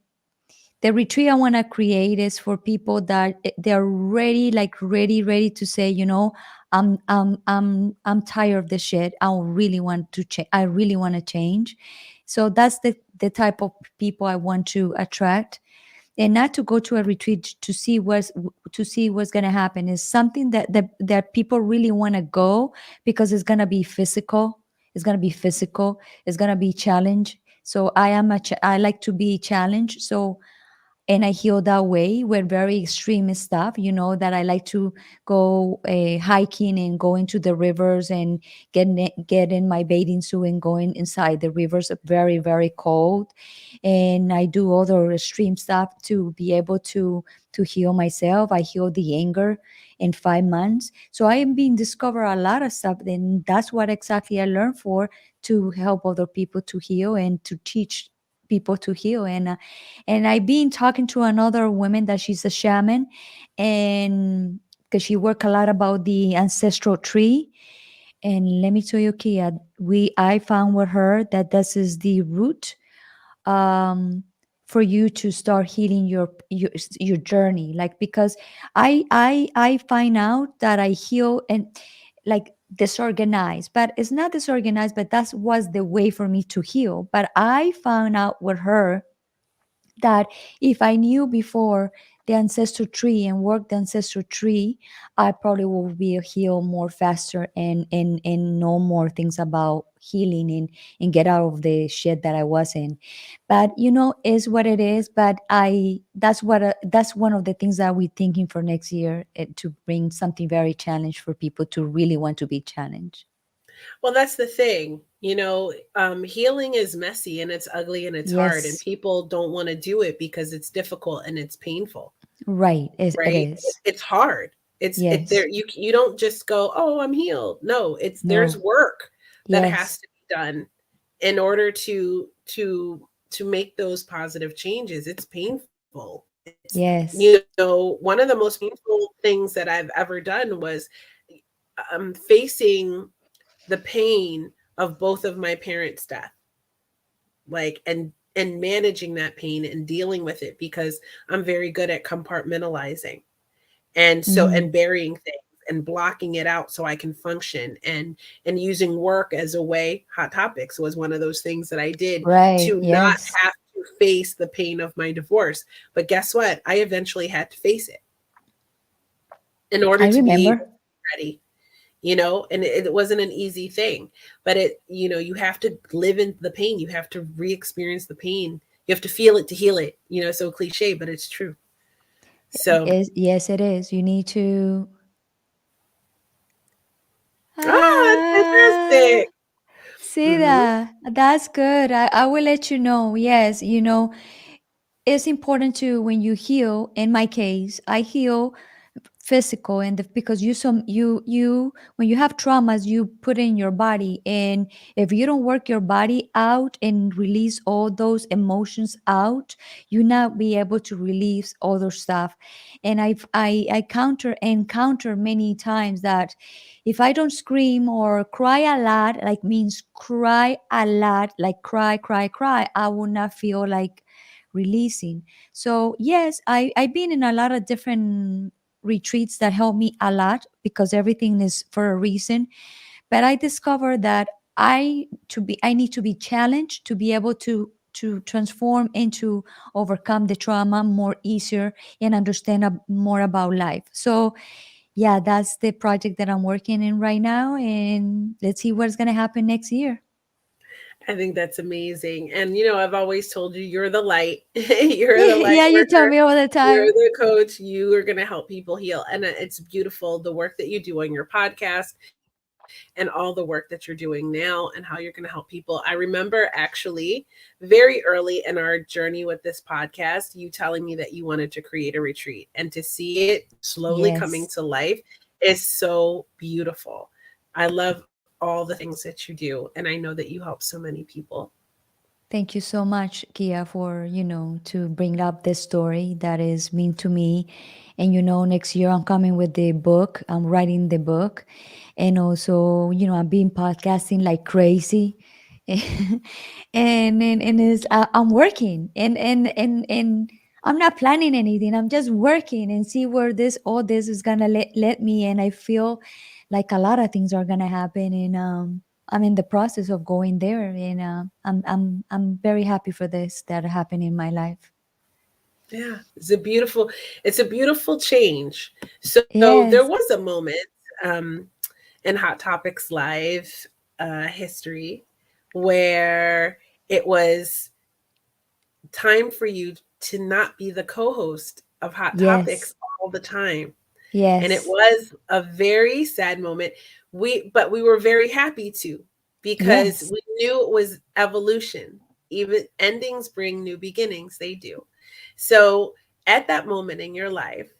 the retreat I want to create is for people that they're ready, like ready to say, I'm tired of the shit. I really want to change. I really want to change. So that's the type of people I want to attract, and not to go to a retreat to see what's going to happen. Is something that people really want to go because it's going to be physical. It's going to be physical. It's going to be challenge. So I like to be challenged. So and I heal that way with very extreme stuff. You know that I like to go hiking and go into the rivers and get in my bathing suit and going inside the rivers, very very cold, and I do other extreme stuff to be able to heal myself. I heal the anger in 5 months, so I am being discover a lot of stuff, and that's what exactly I learned for to help other people to heal and to teach people to heal. And I've been talking to another woman that she's a shaman, and because she work a lot about the ancestral tree. And let me tell you, Kia, I found with her that this is the root. Um, for you to start healing your journey, like, because I find out that I heal and like disorganized, but it's not disorganized, but that was the way for me to heal. But I found out with her that if I knew before the ancestor tree and work the ancestor tree, I probably will be a heal more faster and know more things about healing and get out of the shit that I was in. But is what it is. But I that's one of the things that we're thinking for next year, to bring something very challenged for people to really want to be challenged. Well, that's the thing. Healing is messy and it's ugly and it's hard, and Yes, people don't want to do it because it's difficult and it's painful, right. It right? is. It's hard. It Yes. there you don't just go, "Oh, I'm healed." No, there's No. work that has Yes. to be done in order to make those positive changes. It's painful. It's Yes. one of the most painful things that I've ever done was facing the pain of both of my parents' death, like, and managing that pain and dealing with it, because I'm very good at compartmentalizing, and Mhm. burying things and blocking it out so I can function, and using work as a way. Hot Topics was one of those things that I did Right. to not Yes. have to face the pain of my divorce. But guess what? I eventually had to face it in order I to be remember. able to be ready. And it wasn't an easy thing, but you have to live in the pain. You have to re-experience the pain. You have to feel it to heal it. So cliche, but it's true. So, Yes, it is. You need to. that's Ah, fantastic. see Hmm. that. That's good. I will let you know. Yes, it's important to, when you heal. In my case, I heal physical, and because you when you have traumas, you put in your body, and if you don't work your body out and release all those emotions out, you not be able to release other stuff. And I encounter many times that if I don't scream or cry a lot, like means cry a lot, like cry cry cry, I will not feel like releasing. So yes, I've been in a lot of different retreats that help me a lot, because everything is for a reason. But I discovered that I need to be challenged to be able to transform and to overcome the trauma more easier and understand more about life. So yeah, that's the project that I'm working in right now, and let's see what's going to happen next year. I think that's amazing. And I've always told you, you're the light. You're the light Yeah, you tell worker. me all the You're time. the coach. You are going to help people heal. And it's beautiful, the work that you do on your podcast and all the work that you're doing now and how you're going to help people. I remember actually very early in our journey with this podcast, you telling me that you wanted to create a retreat, and to see it slowly coming Yes. to life is so beautiful. I love all the things that you do, and I know that you help so many people. Thank you so much, Kia, for, to bring up this story that is mean to me. And, next year I'm coming with the book. I'm writing the book. And also, I'm being podcasting like crazy. And I'm working, and I'm not planning anything. I'm just working and see where all this is gonna let me. And I feel like a lot of things are gonna happen. And I'm in the process of going there, and I'm very happy for this that happened in my life. Yeah, it's a beautiful change. So there Yes, was a moment um, in Hot Topics Live history where it was time for you to not be the co-host of Hot yes, Topics all the time. And it yes, was a very sad moment. But we were very happy to, because yes, we knew it was evolution. Even endings bring new beginnings, they do. So at that moment in your life,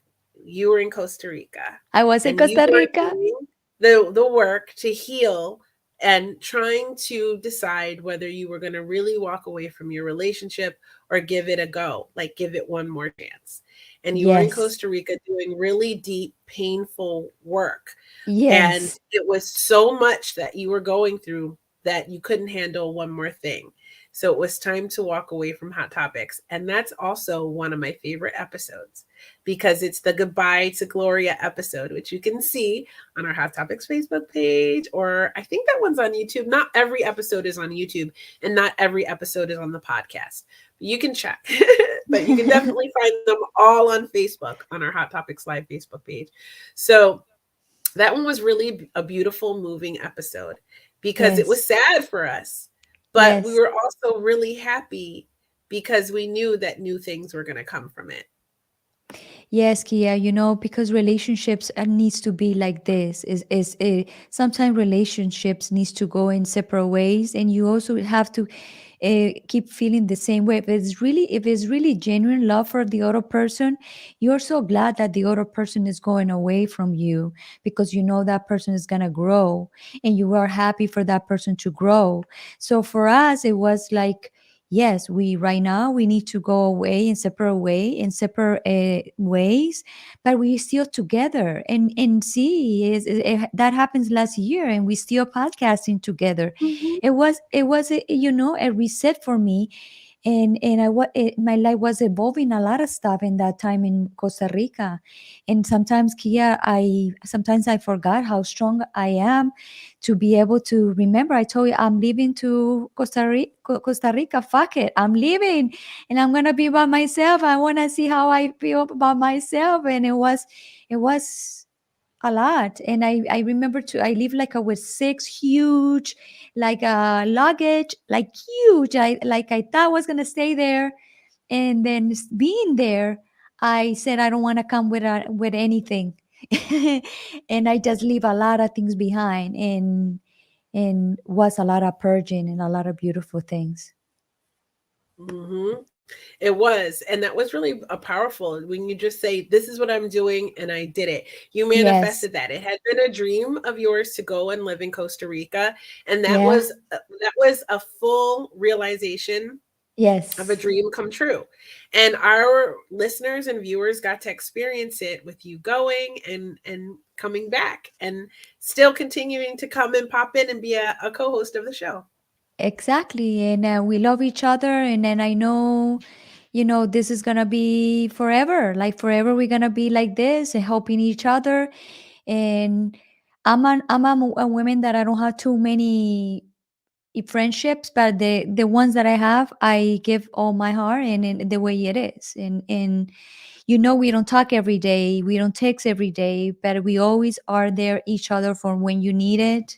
you were in Costa Rica, I was in and you Costa were Rica. doing the work to heal, and trying to decide whether you were going to really walk away from your relationship or give it a go, like give it one more chance. And you were in Yes, Costa Rica doing really deep, painful work. And yes, it was so much that you were going through that you couldn't handle one more thing. So it was time to walk away from Hot Topics. And that's also one of my favorite episodes because it's the Goodbye to Gloria episode, which you can see on our Hot Topics Facebook page, or I think that one's on YouTube. Not every episode is on YouTube, and not every episode is on the podcast. You can check, but you can definitely find them all on Facebook on our Hot Topics Live Facebook page. So that one was really a beautiful, moving episode because it was Yes. sad for us, but we Yes. were also really happy because we knew that new things were going to come from it. Yes, Kia, because relationships needs to be like this. Is sometimes relationships needs to go in separate ways, and you also have to keep feeling the same way. If it's really genuine love for the other person, you're so glad that the other person is going away from you because you know that person is gonna grow, and you are happy for that person to grow. So for us, it was like, yes, we right now we need to go away in separate ways, but we still together. And see, that happens last year, and we still podcasting together. Mhm. It was a reset for me. And my life was evolving a lot of stuff in that time in Costa Rica. And sometimes, Kia, I forgot how strong I am to be able to remember. I told you I'm leaving to Costa Rica. Fuck it, I'm leaving, and I'm gonna be by myself. I want to see how I feel about myself. And it was a lot. And I remember to I live like with six huge, like luggage, like huge. I thought I was gonna stay there, and then being there, I said I don't want to come with anything. And I just leave a lot of things behind, and was a lot of purging and a lot of beautiful things. Mhm. It was. And that was really a powerful when you just say, "This is what I'm doing," and I did it. You Yes. manifested that. It had been a dream of yours to go and live in Costa Rica, and Yeah. that was a full realization of a Yes. dream come true. And our listeners and viewers got to experience it with you going and coming back and still continuing to come and pop in and be a co-host of the show. Exactly. And we love each other. And then I know, this is going to be forever. Like forever, we're going to be like this and helping each other. And I'm a woman that I don't have too many friendships, but the ones that I have, I give all my heart and in the way it is. And we don't talk every day, we don't text every day, but we always are there each other for when you need it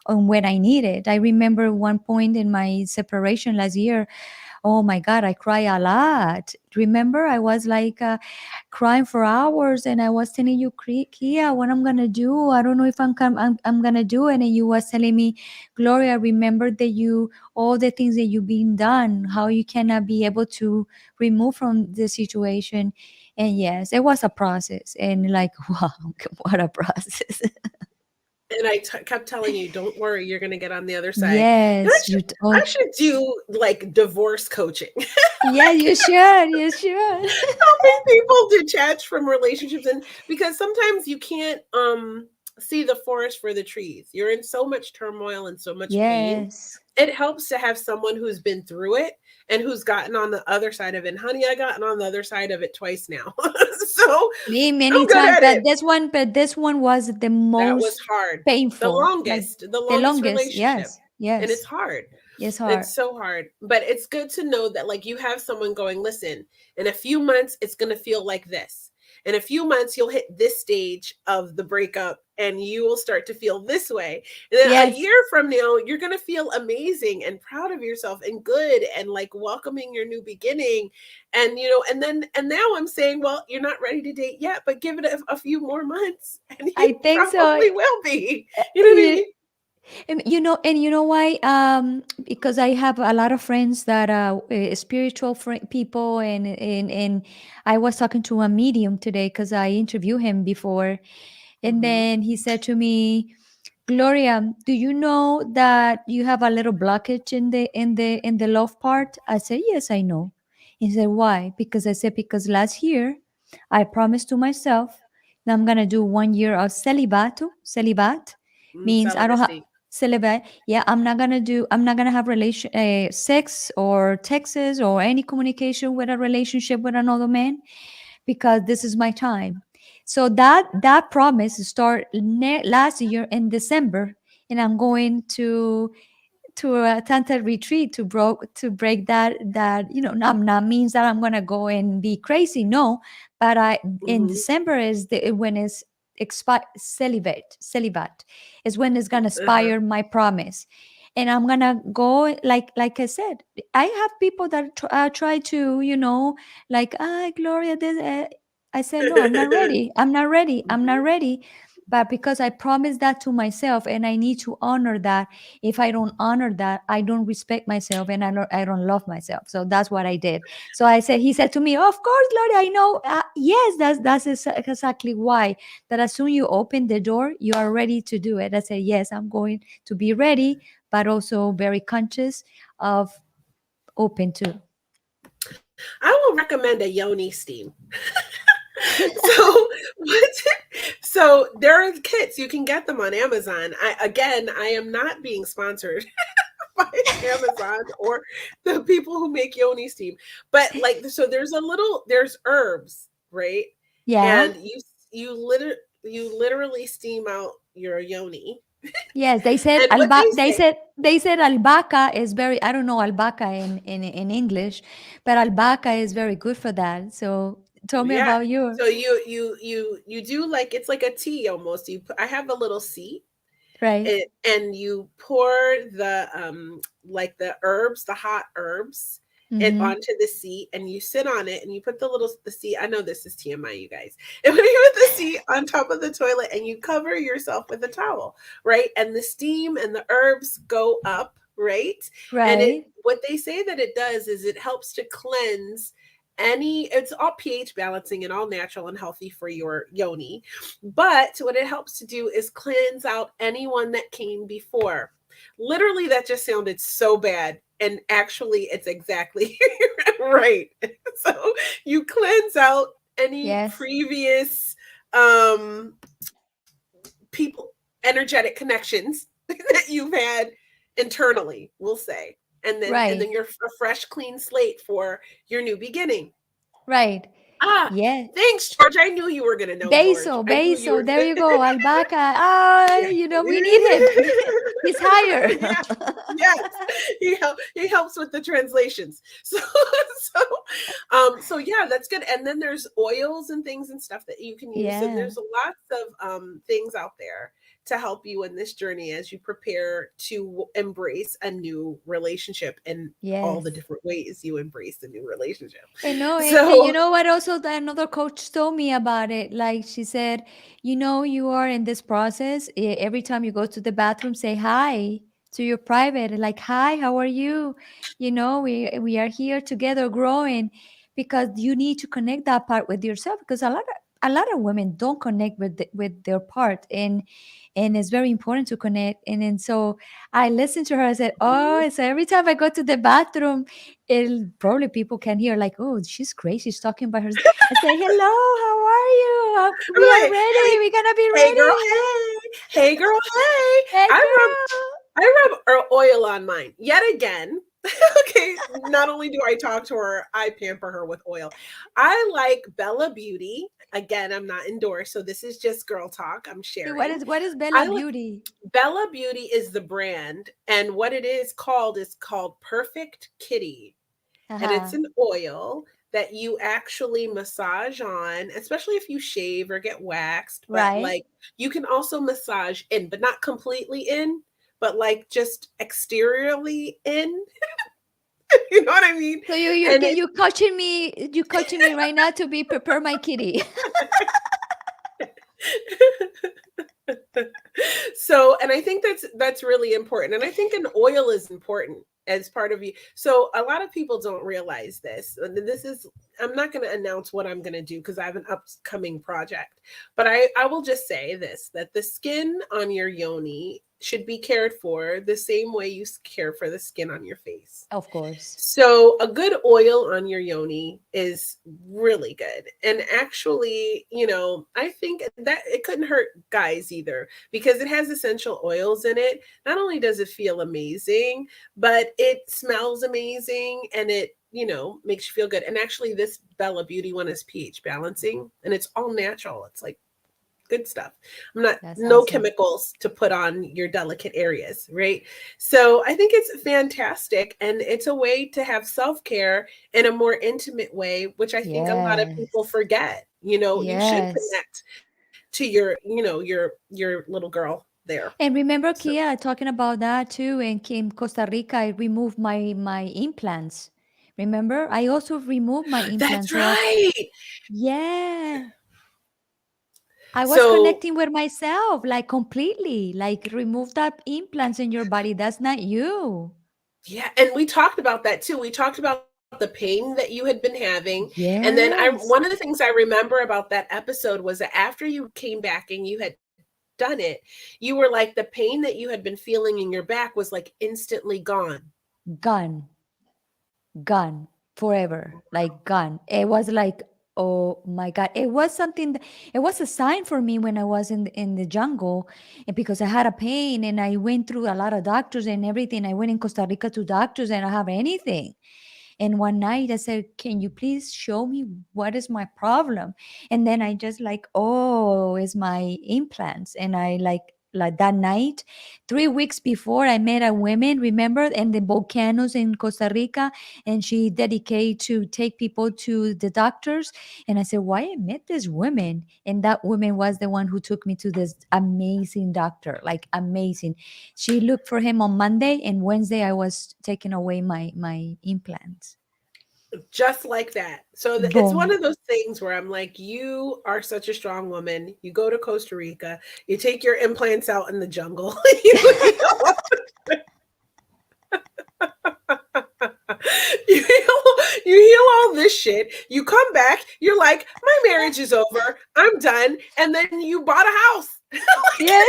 and when I need it. I remember one point in my separation last year. Oh my God, I cry a lot. Remember, I was like crying for hours, and I was telling you, Kia, what I'm gonna do? I don't know if I'm gonna do it. And you was telling me, Gloria, remember that all the things that you've been done, how you cannot be able to remove from the situation. And yes, it was a process, and like, wow, what a process. And kept telling you, "Don't worry, you're going to get on the other side." And Yes, I should do like divorce coaching, yeah, you should, you should. helping people detach from relationships, and because sometimes you can't see the forest for the trees. You're in so much turmoil and so much pain. Yes. It helps to have someone who's been through it and who's gotten on the other side of it. And honey, I gotten on the other side of it twice now. So Me many I'm good times, at it. but this one was the That was most hard. painful. Like The the longest longest. relationship. Yes. And it's Yes. hard. Yes, hard. It's so hard. But it's good to know that like you have someone going, "Listen, in a few months it's going to feel like this. In a few months you'll hit this stage of the breakup and you will start to feel this way. And then a Yes. year from now you're going to feel amazing and proud of yourself and good and like welcoming your new beginning." And and now I'm saying, well, you're not ready to date yet, but give it a few more months and you I think so. probably will be. You know what I Yeah. mean? And you know why? Because I have a lot of friends that are spiritual people, and I was talking to a medium today because I interviewed him before, and Mhm. then he said to me, Gloria, do you know that you have a little blockage in the love part? I said, yes, I know. He said, why? Because I said, because last year I promised to myself that I'm gonna do 1 year of celibato. Celibat means I don't have Celibacy. celibate. Yeah, I'm not gonna have sex or texts or any communication with a relationship with another man because this is my time. So that promise start last year in December, and I'm going to a Tanta retreat to break that not means that I'm gonna go and be crazy. No, but I in Hmm. December is the when it's celibate is when it's gonna Uh-huh. expire my promise, and I'm gonna go like I said. I have people that try to like Gloria this. I said no, I'm not ready. I'm not ready. I'm not Mhm. ready. But because I promised that to myself, and I need to honor that. If I don't honor that, I don't respect myself, and I don't love myself. So that's what I did. So I said, he said to me, "Of course, Lord, I know. Yes, that's exactly why. That as soon you open the door, you are ready to do it." I said, "Yes, I'm going to be ready, but also very conscious of open to." I will recommend a yoni steam. So what? So there are kits, you can get them on Amazon. I am not being sponsored by Amazon or the people who make yoni steam, but like, so there's herbs, right? Yeah. And you literally steam out your yoni. Yes, they said And what they say, they said albahaca is very, I don't know albahaca in English, but albahaca is very good for that. So tell me yeah. about your So you do, like, it's like a tea almost. I have a little seat, right. and you pour like the hot herbs Mm-hmm. onto the seat, and you sit on it, and you put the seat. I know this is TMI, you guys. And when you put the seat on top of the toilet, and you cover yourself with a towel, right? And the steam and the herbs go up, right? And Right. what they say that it does is it helps to cleanse it's all pH balancing and all natural and healthy for your yoni. But what it helps to do is cleanse out anyone that came before. Literally, that just sounded so bad. And actually, it's exactly right. So you cleanse out any Yes. previous um, people, energetic connections that you've had internally, we'll say. And then Right. you're a fresh, clean slate for your new beginning. Right. Ah, Yeah. thanks, George. I knew you were going to know, George. I knew you Basil. were There going you to. go. Albahaca. Ah, Yeah. we need him. He's higher. Yeah. Yes. He helps with the translations. So so yeah, that's good. And then there's oils and things and stuff that you can use. So Yeah. there's lots of things out there to help you in this journey as you prepare to embrace a new relationship and all the Yes. different ways you embrace a new relationship. And no, and you So know what? Also, another coach told me about it. Like she said, you are in this process. Every time you go to the bathroom, say hi to your private. Like, hi, how are you? We are here together, growing, because you need to connect that part with yourself. Because a lot of women don't connect with their part, and it's very important to connect. And then so I listened to her. I said, oh, so every time I go to the bathroom, it probably people can hear like, oh, she's crazy. She's talking by herself. I say, hello, how are you? I'm We are like, ready. hey, We're gonna be hey girl, ready. hey girl, hey. Hey, I rub girl. I rub oil on mine yet again. Okay, not only do I talk to her, I pamper her with oil. I like Bella Beauty. Again, I'm not endorsed, so this is just girl talk. I'm Hey, what sharing. is what is Bella I like Beauty? Bella Beauty is the brand, and what it is called Perfect Kitty, and it's Uh-huh. an oil that you actually massage on, especially if you shave or get waxed. But Right. like, you can also massage in, but not completely in, but like just exteriorly in. You know what I mean? So you And get you coaching me right now to be prepare my kitty. so, and I think that's really important, and I think an oil is important as part of you. So a lot of people don't realize this, and I'm not going to announce what I'm going to do because I have an upcoming project, but I will just say this, that the skin on your yoni should be cared for the same way you care for the skin on your face. Of course. So a good oil on your yoni is really good. And actually, I think that it couldn't hurt guys either. cocreator because it has essential oils in it. Not only does it feel amazing, but it smells amazing and it, you know, makes you feel good. And actually this Bella Beauty one is pH balancing and it's all natural. It's like good stuff. I'm not, That's no awesome. chemicals to put on your delicate areas, right? So I think it's fantastic. And it's a way to have self care in a more intimate way, which I think a lot of people Yes. forget. You know, you should Yes. connect to your, you know, your little girl there. And remember, So Kia, talking about that too, in Costa Rica, I removed my implants. Remember, I also removed my that's implants. So right. yeah, I was So connecting with myself, like completely, like remove that implants in your body. That's not you. yeah, and we talked about that too. We talked about the pain that you had been having. And then one Yes, of the things I remember about that episode was that after you came back and you had done it, you were like the pain that you had been feeling in your back was like instantly gone. gone, gone forever, like gone. It was like, oh my God, it was something. It was a sign for me when I was in the jungle, and because I had a pain and I went through a lot of doctors and everything. I went in Costa Rica to doctors and I have anything. And one night I said, can you please show me what is my problem? And then I just like, oh, it's my implants. And I like that night, 3 weeks before, I met a woman, remember, in the volcanoes in Costa Rica, and she dedicated to take people to the doctors. And I said, why I met this woman? And that woman was the one who took me to this amazing doctor, like amazing. She looked for him on Monday, and Wednesday I was taking away my implants. Just like that. So it's one Boom. of those things where I'm like, you are such a strong woman. You go to Costa Rica, you take your implants out in the jungle, you you you heal all this shit. You come back, you're like, my marriage is over. I'm done. And then you bought a house. Like, Yeah.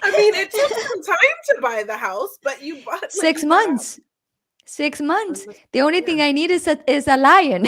I mean, it took some time to buy the house, but Six you bought a house. months. 6 months. Um, The only Yeah. thing I need is a lion.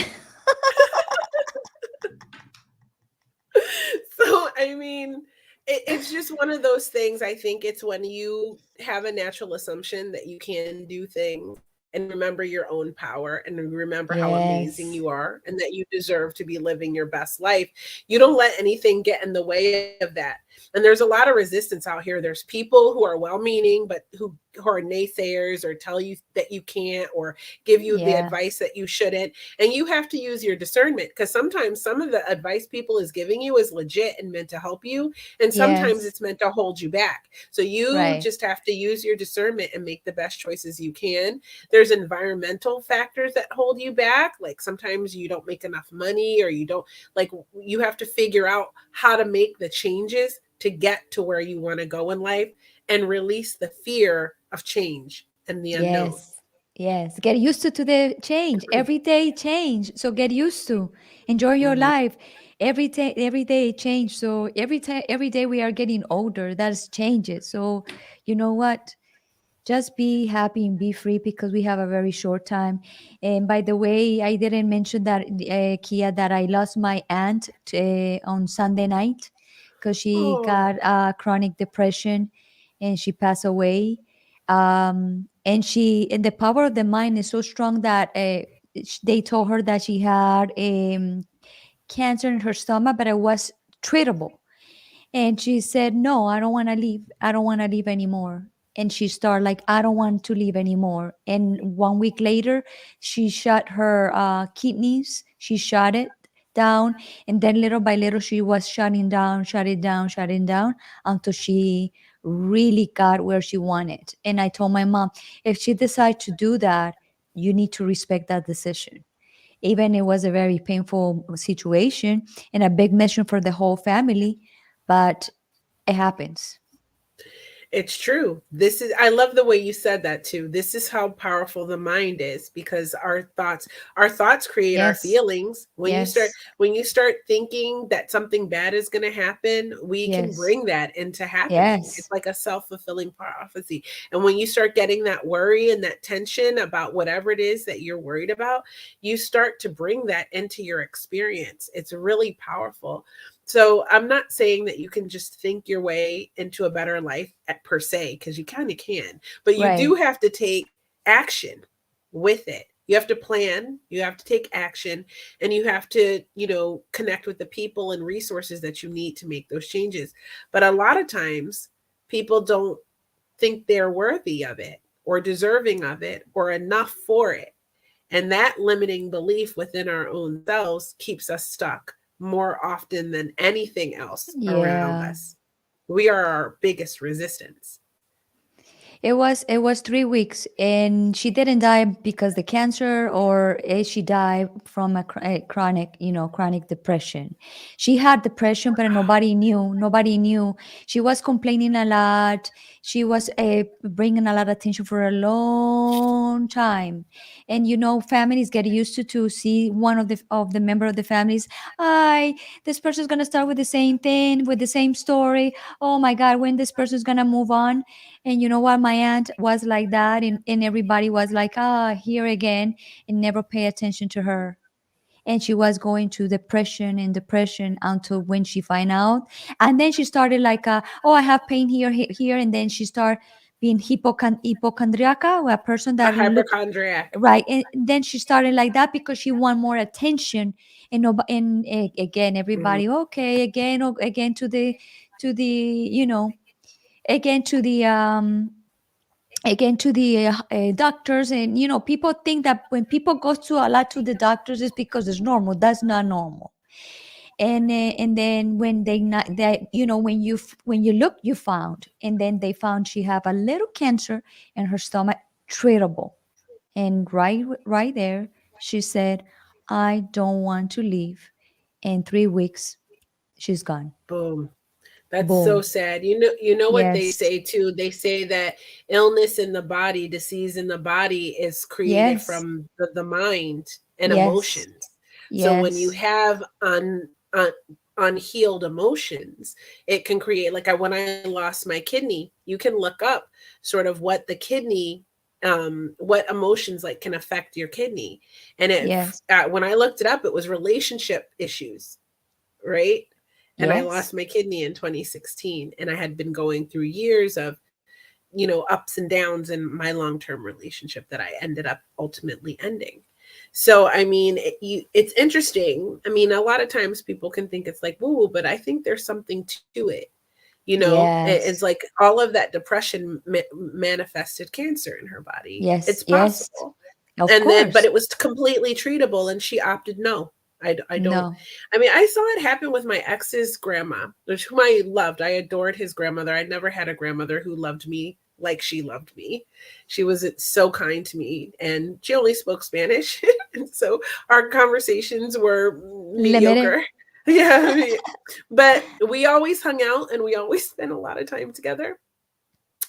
So I mean, it's just one of those things. I think it's when you have a natural assumption that you can do things and remember your own power and remember how amazing Yes. you are and that you deserve to be living your best life. You don't let anything get in the way of that. And there's a lot of resistance out here. There's people who are well-meaning but who are naysayers or tell you that you can't or give you the Yeah. advice that you shouldn't. And you have to use your discernment because sometimes some of the advice people is giving you is legit and meant to help you, and sometimes Yes. it's meant to hold you back. So you Right. just have to use your discernment and make the best choices you can. There's environmental factors that hold you back, like sometimes you don't make enough money or you don't, like, you have to figure out how to make the changes to get to where you want to go in life and release the fear of change and the unknown. Yes. Yes. Get used to the change. Every day change. So get used to. Enjoy your Mhm. life. Every day change. So every day we are getting older. That's changes. So you know what? Just be happy and be free because we have a very short time. And by the way, I didn't mention that, Kia, that I lost my aunt on Sunday night because she Oh, got chronic depression and she passed away. And the power of the mind is so strong that they told her that she had cancer in her stomach, but it was treatable. And she said, no, I don't want to leave. I don't want to leave anymore. And she started like, I don't want to leave anymore. And 1 week later, she shut her kidneys. She shut it down. And then little by little, she was shutting down until she really got where she wanted. And I told my mom, if she decides to do that, you need to respect that decision. Even it was a very painful situation and a big mission for the whole family, but it happens. it's true. I love the way you said that too. This is how powerful the mind is because our thoughts create our Yes, feelings. yes, When you start thinking that something bad is going to happen, we can yes, bring that into happening. It's yes, like a self-fulfilling prophecy. And when you start getting that worry and that tension about whatever it is that you're worried about, you start to bring that into your experience. It's really powerful. So I'm not saying that you can just think your way into a better life per se, because you kind of can, but you do Right. have to take action with it. You have to plan, you have to take action, and you have to, connect with the people and resources that you need to make those changes. But a lot of times people don't think they're worthy of it or deserving of it or enough for it. And that limiting belief within our own selves keeps us stuck more often than anything else around Yeah. us. We are our biggest resistance. It was 3 weeks, and she didn't die because the cancer, or she died from a chronic depression. She had depression, but nobody knew. Nobody knew. She was complaining a lot. She was bringing a lot of attention for a long time, and families get used to see one of the member of the families. I This person's gonna start with the same thing, with the same story. Oh my God, when this person's gonna move on? And you know what? My aunt was like that, and everybody was like, here again, and never pay attention to her. And she was going to depression and depression until when she find out. And then she started like, oh, I have pain here, here. And then she started being hypochondriaca, or a person A that look hypochondriac. right. And then she started like that because she want more attention. And, again, Mhm. everybody, okay, again, again to the, again to the doctors. And people think that when people go to a lot to the doctors, it's because it's normal. That's not normal. And then when they not that when you look, you found, and then they found she have a little cancer in her stomach, treatable. And right there, she said, I don't want to leave. In 3 weeks, she's gone. Boom. That's so Boom. sad. You know what they Yes. say too? They say that illness in the body, disease in the body is created Yes. from the mind and Yes. emotions. So when you Yes. have unhealed emotions, it can create, like when I lost my kidney, you can look up sort of what the kidney what emotions like can affect your kidney. And Yes. when I looked it up, it was relationship issues, right? And I Yes. lost my kidney in 2016, and I had been going through years of, ups and downs in my long-term relationship that I ended up ultimately ending. So I mean, it's interesting. I mean, a lot of times people can think it's like woo, but I think there's something to it. It's Yes. like all of that depression manifested cancer in her body. It's Yes. Yes. possible. Of And then, but course. it was completely treatable, and she opted no. I don't. No. I mean, I saw it happen with my ex's grandma, which whom I loved. I adored his grandmother. I never had a grandmother who loved me like she loved me. She was so kind to me, and she only spoke Spanish, and so our conversations were Limited. mediocre. Yeah, but we always hung out, and we always spent a lot of time together.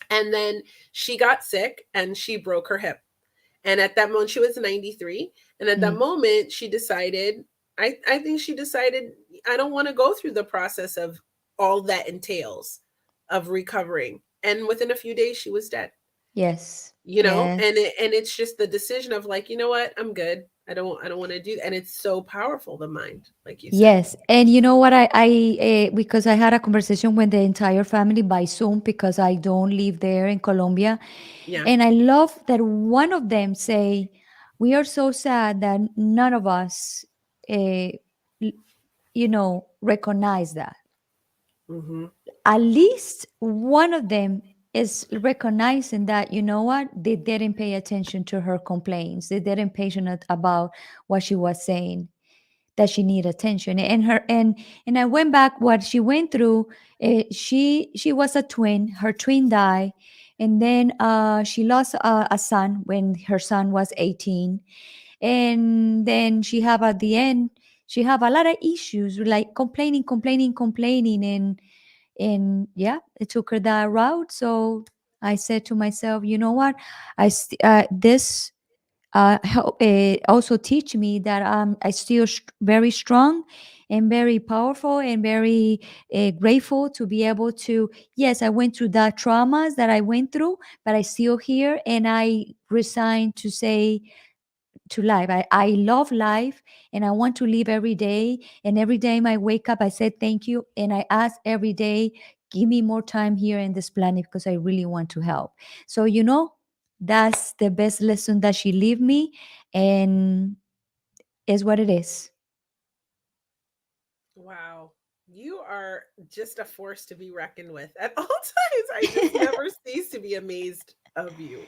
And then she got sick, and she broke her hip. And at that moment, she was 93. And at that Mm. moment, she decided, I think she decided, I don't want to go through the process of all that entails of recovering. And within a few days, she was dead. Yes. And Yes. it's just the decision of like, you know what, I'm good. I don't want to do that. And it's so powerful, the mind, like you said. Yes. And you know what? Because I had a conversation with the entire family by Zoom, because I don't live there in Colombia. Yeah. And I love that one of them say, we are so sad that none of us, uh, recognize that. Mm-hmm. At least one of them is recognizing that, you know what, they didn't pay attention to her complaints. They didn't pay attention about what she was saying, that she needed attention. And I went back what she went through. She was a twin. Her twin died, and then she lost a son when her son was 18. And then she have, at the end, she have a lot of issues, like complaining. And yeah, it took her that route. So I said to myself, you know what, this also teach me that I still very strong and very powerful and very grateful to be able to. Yes, I went through that traumas that I went through, but I still here, and I resigned to say to life. I love life and I want to live every day. And every day I wake up, I say thank you. And I ask every day, give me more time here in this planet because I really want to help. So, that's the best lesson that she leave me. And is what it is. Wow. You are just a force to be reckoned with at all times. I just never cease to be amazed of you.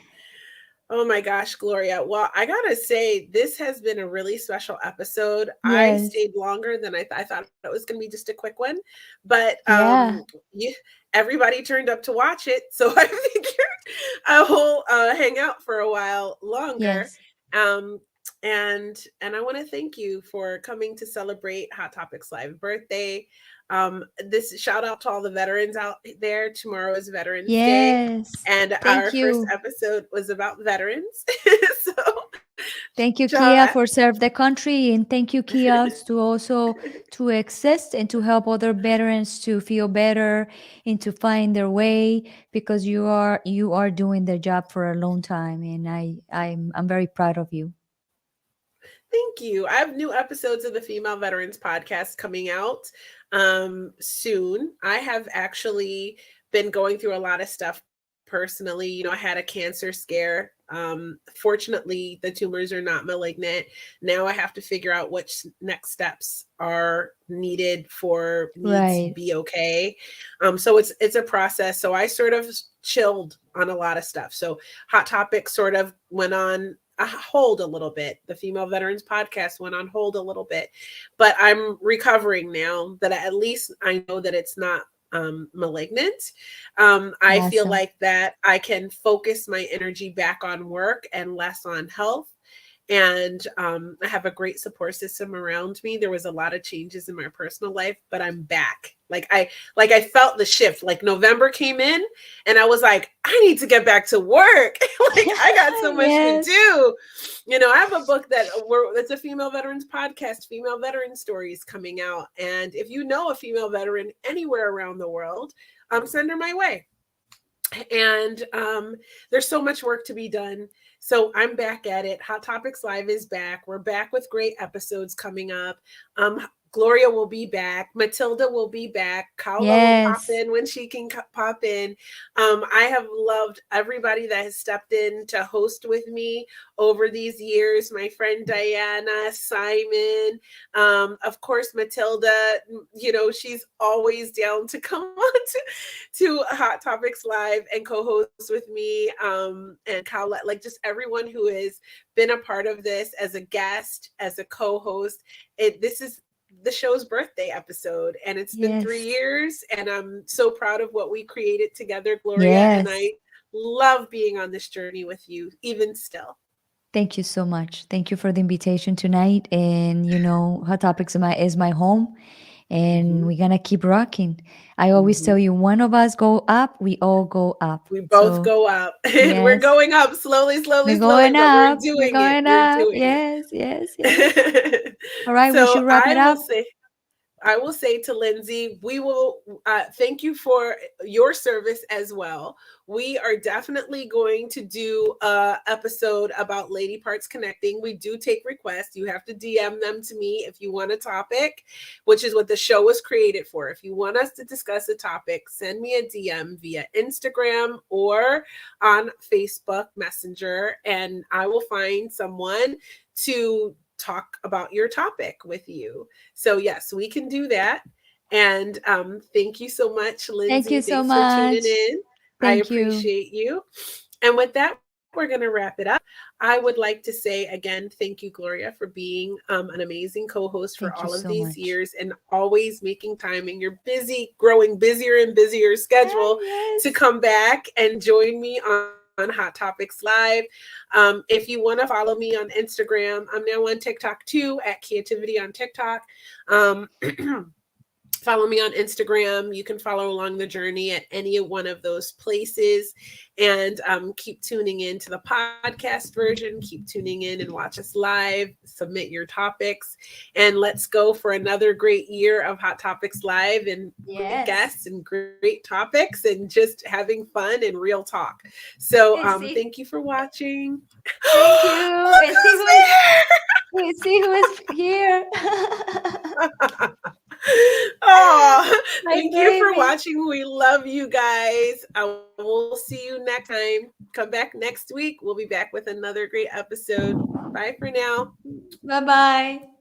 Oh my gosh, Gloria. Well, I gotta say, this has been a really special episode. I Yes. stayed longer than I thought it was gonna be just a quick one, but Yeah. you, everybody turned up to watch it, so I figured I will hang out for a while longer. Yes. Um, and I want to thank you for coming to celebrate Hot Topics Live birthday. This shout out to all the veterans out there. Tomorrow is Veterans Day, Yes. and our Thank first you. episode was about veterans. So, Thank you, John, Kia, for serve the country, and thank you, Kia, to also to exist and to help other veterans to feel better and to find their way because you are doing the job for a long time, and I'm very proud of you. thank you. I have new episodes of the Female Veterans Podcast coming out soon. I have actually been going through a lot of stuff personally. I had a cancer scare. Fortunately, the tumors are not malignant. Now I have to figure out which next steps are needed for me to Right. be okay. So it's a process. So I sort of chilled on a lot of stuff. So Hot Topics sort of went on hold a little bit. The Female Veterans Podcast went on hold a little bit, but I'm recovering now that at least I know that it's not malignant. I feel Awesome. like that I can focus my energy back on work and less on health. And I have a great support system around me. There was a lot of changes in my personal life, but I'm back. Like I felt the shift. Like November came in, and I was like, I need to get back to work. Like I got so much to Yes. do. I have a book that's a female veterans podcast, female veteran stories coming out. And if you know a female veteran anywhere around the world, send her my way. And there's so much work to be done. So I'm back at it. Hot Topics Live is back. We're back with great episodes coming up. Gloria will be back. Matilda will be back. Kaula will pop Yes. in when she can pop in. I have loved everybody that has stepped in to host with me over these years. My friend Diana, Simon, of course, Matilda, she's always down to come on to Hot Topics Live and co-host with me, and Kaula, like just everyone who has been a part of this as a guest, as a co-host. This is the show's birthday episode, and it's been 3 Yes. years, and I'm so proud of what we created together, Gloria, and Yes. I love being on this journey with you even still. Thank you so much. Thank you for the invitation tonight. And Hot Topics is my home, and Mm-hmm. we're gonna keep rocking. I always Mm-hmm. tell you, one of us go up, we all go up. We both So go up. We're yes, going up slowly, we're slowly, slowly, going but we're up. We're doing it. going We're up. doing Yes, yes, yes. it. All right, we So should wrap it up. I will say to Lindsay, we will thank you for your service as well. We are definitely going to do a episode about Lady Parts Connecting. We do take requests. You have to DM them to me if you want a topic, which is what the show was created for. If you want us to discuss a topic, send me a DM via Instagram or on Facebook Messenger, and I will find someone to talk about your topic with you. So yes, we can do that. And thank you so much, Thank you Lindsay. so Thanks for tuning much. in. I Thank you. appreciate you. And with that, we're going to wrap it up. I would like to say again, thank you, Gloria, for being an amazing co-host for all Thank you of so these much. years and always making time in your busy, growing busier and busier schedule to Yes. come back and join me on Hot Topics Live. If you want to follow me on Instagram, I'm now on TikTok too at Creativity on TikTok. follow me on Instagram. You can follow along the journey at any one of those places. And keep tuning in to the podcast version. Keep tuning in and watch us live. Submit your topics. And let's go for another great year of Hot Topics Live and great Yes. guests and great topics and just having fun and real talk. So And see, thank you for watching. thank you. Look And see who's who is, we see who is here. there. Oh, My thank you for baby. watching. We love you guys. I will see you next time. Come back next week. We'll be back with another great episode. Bye for now. Bye bye.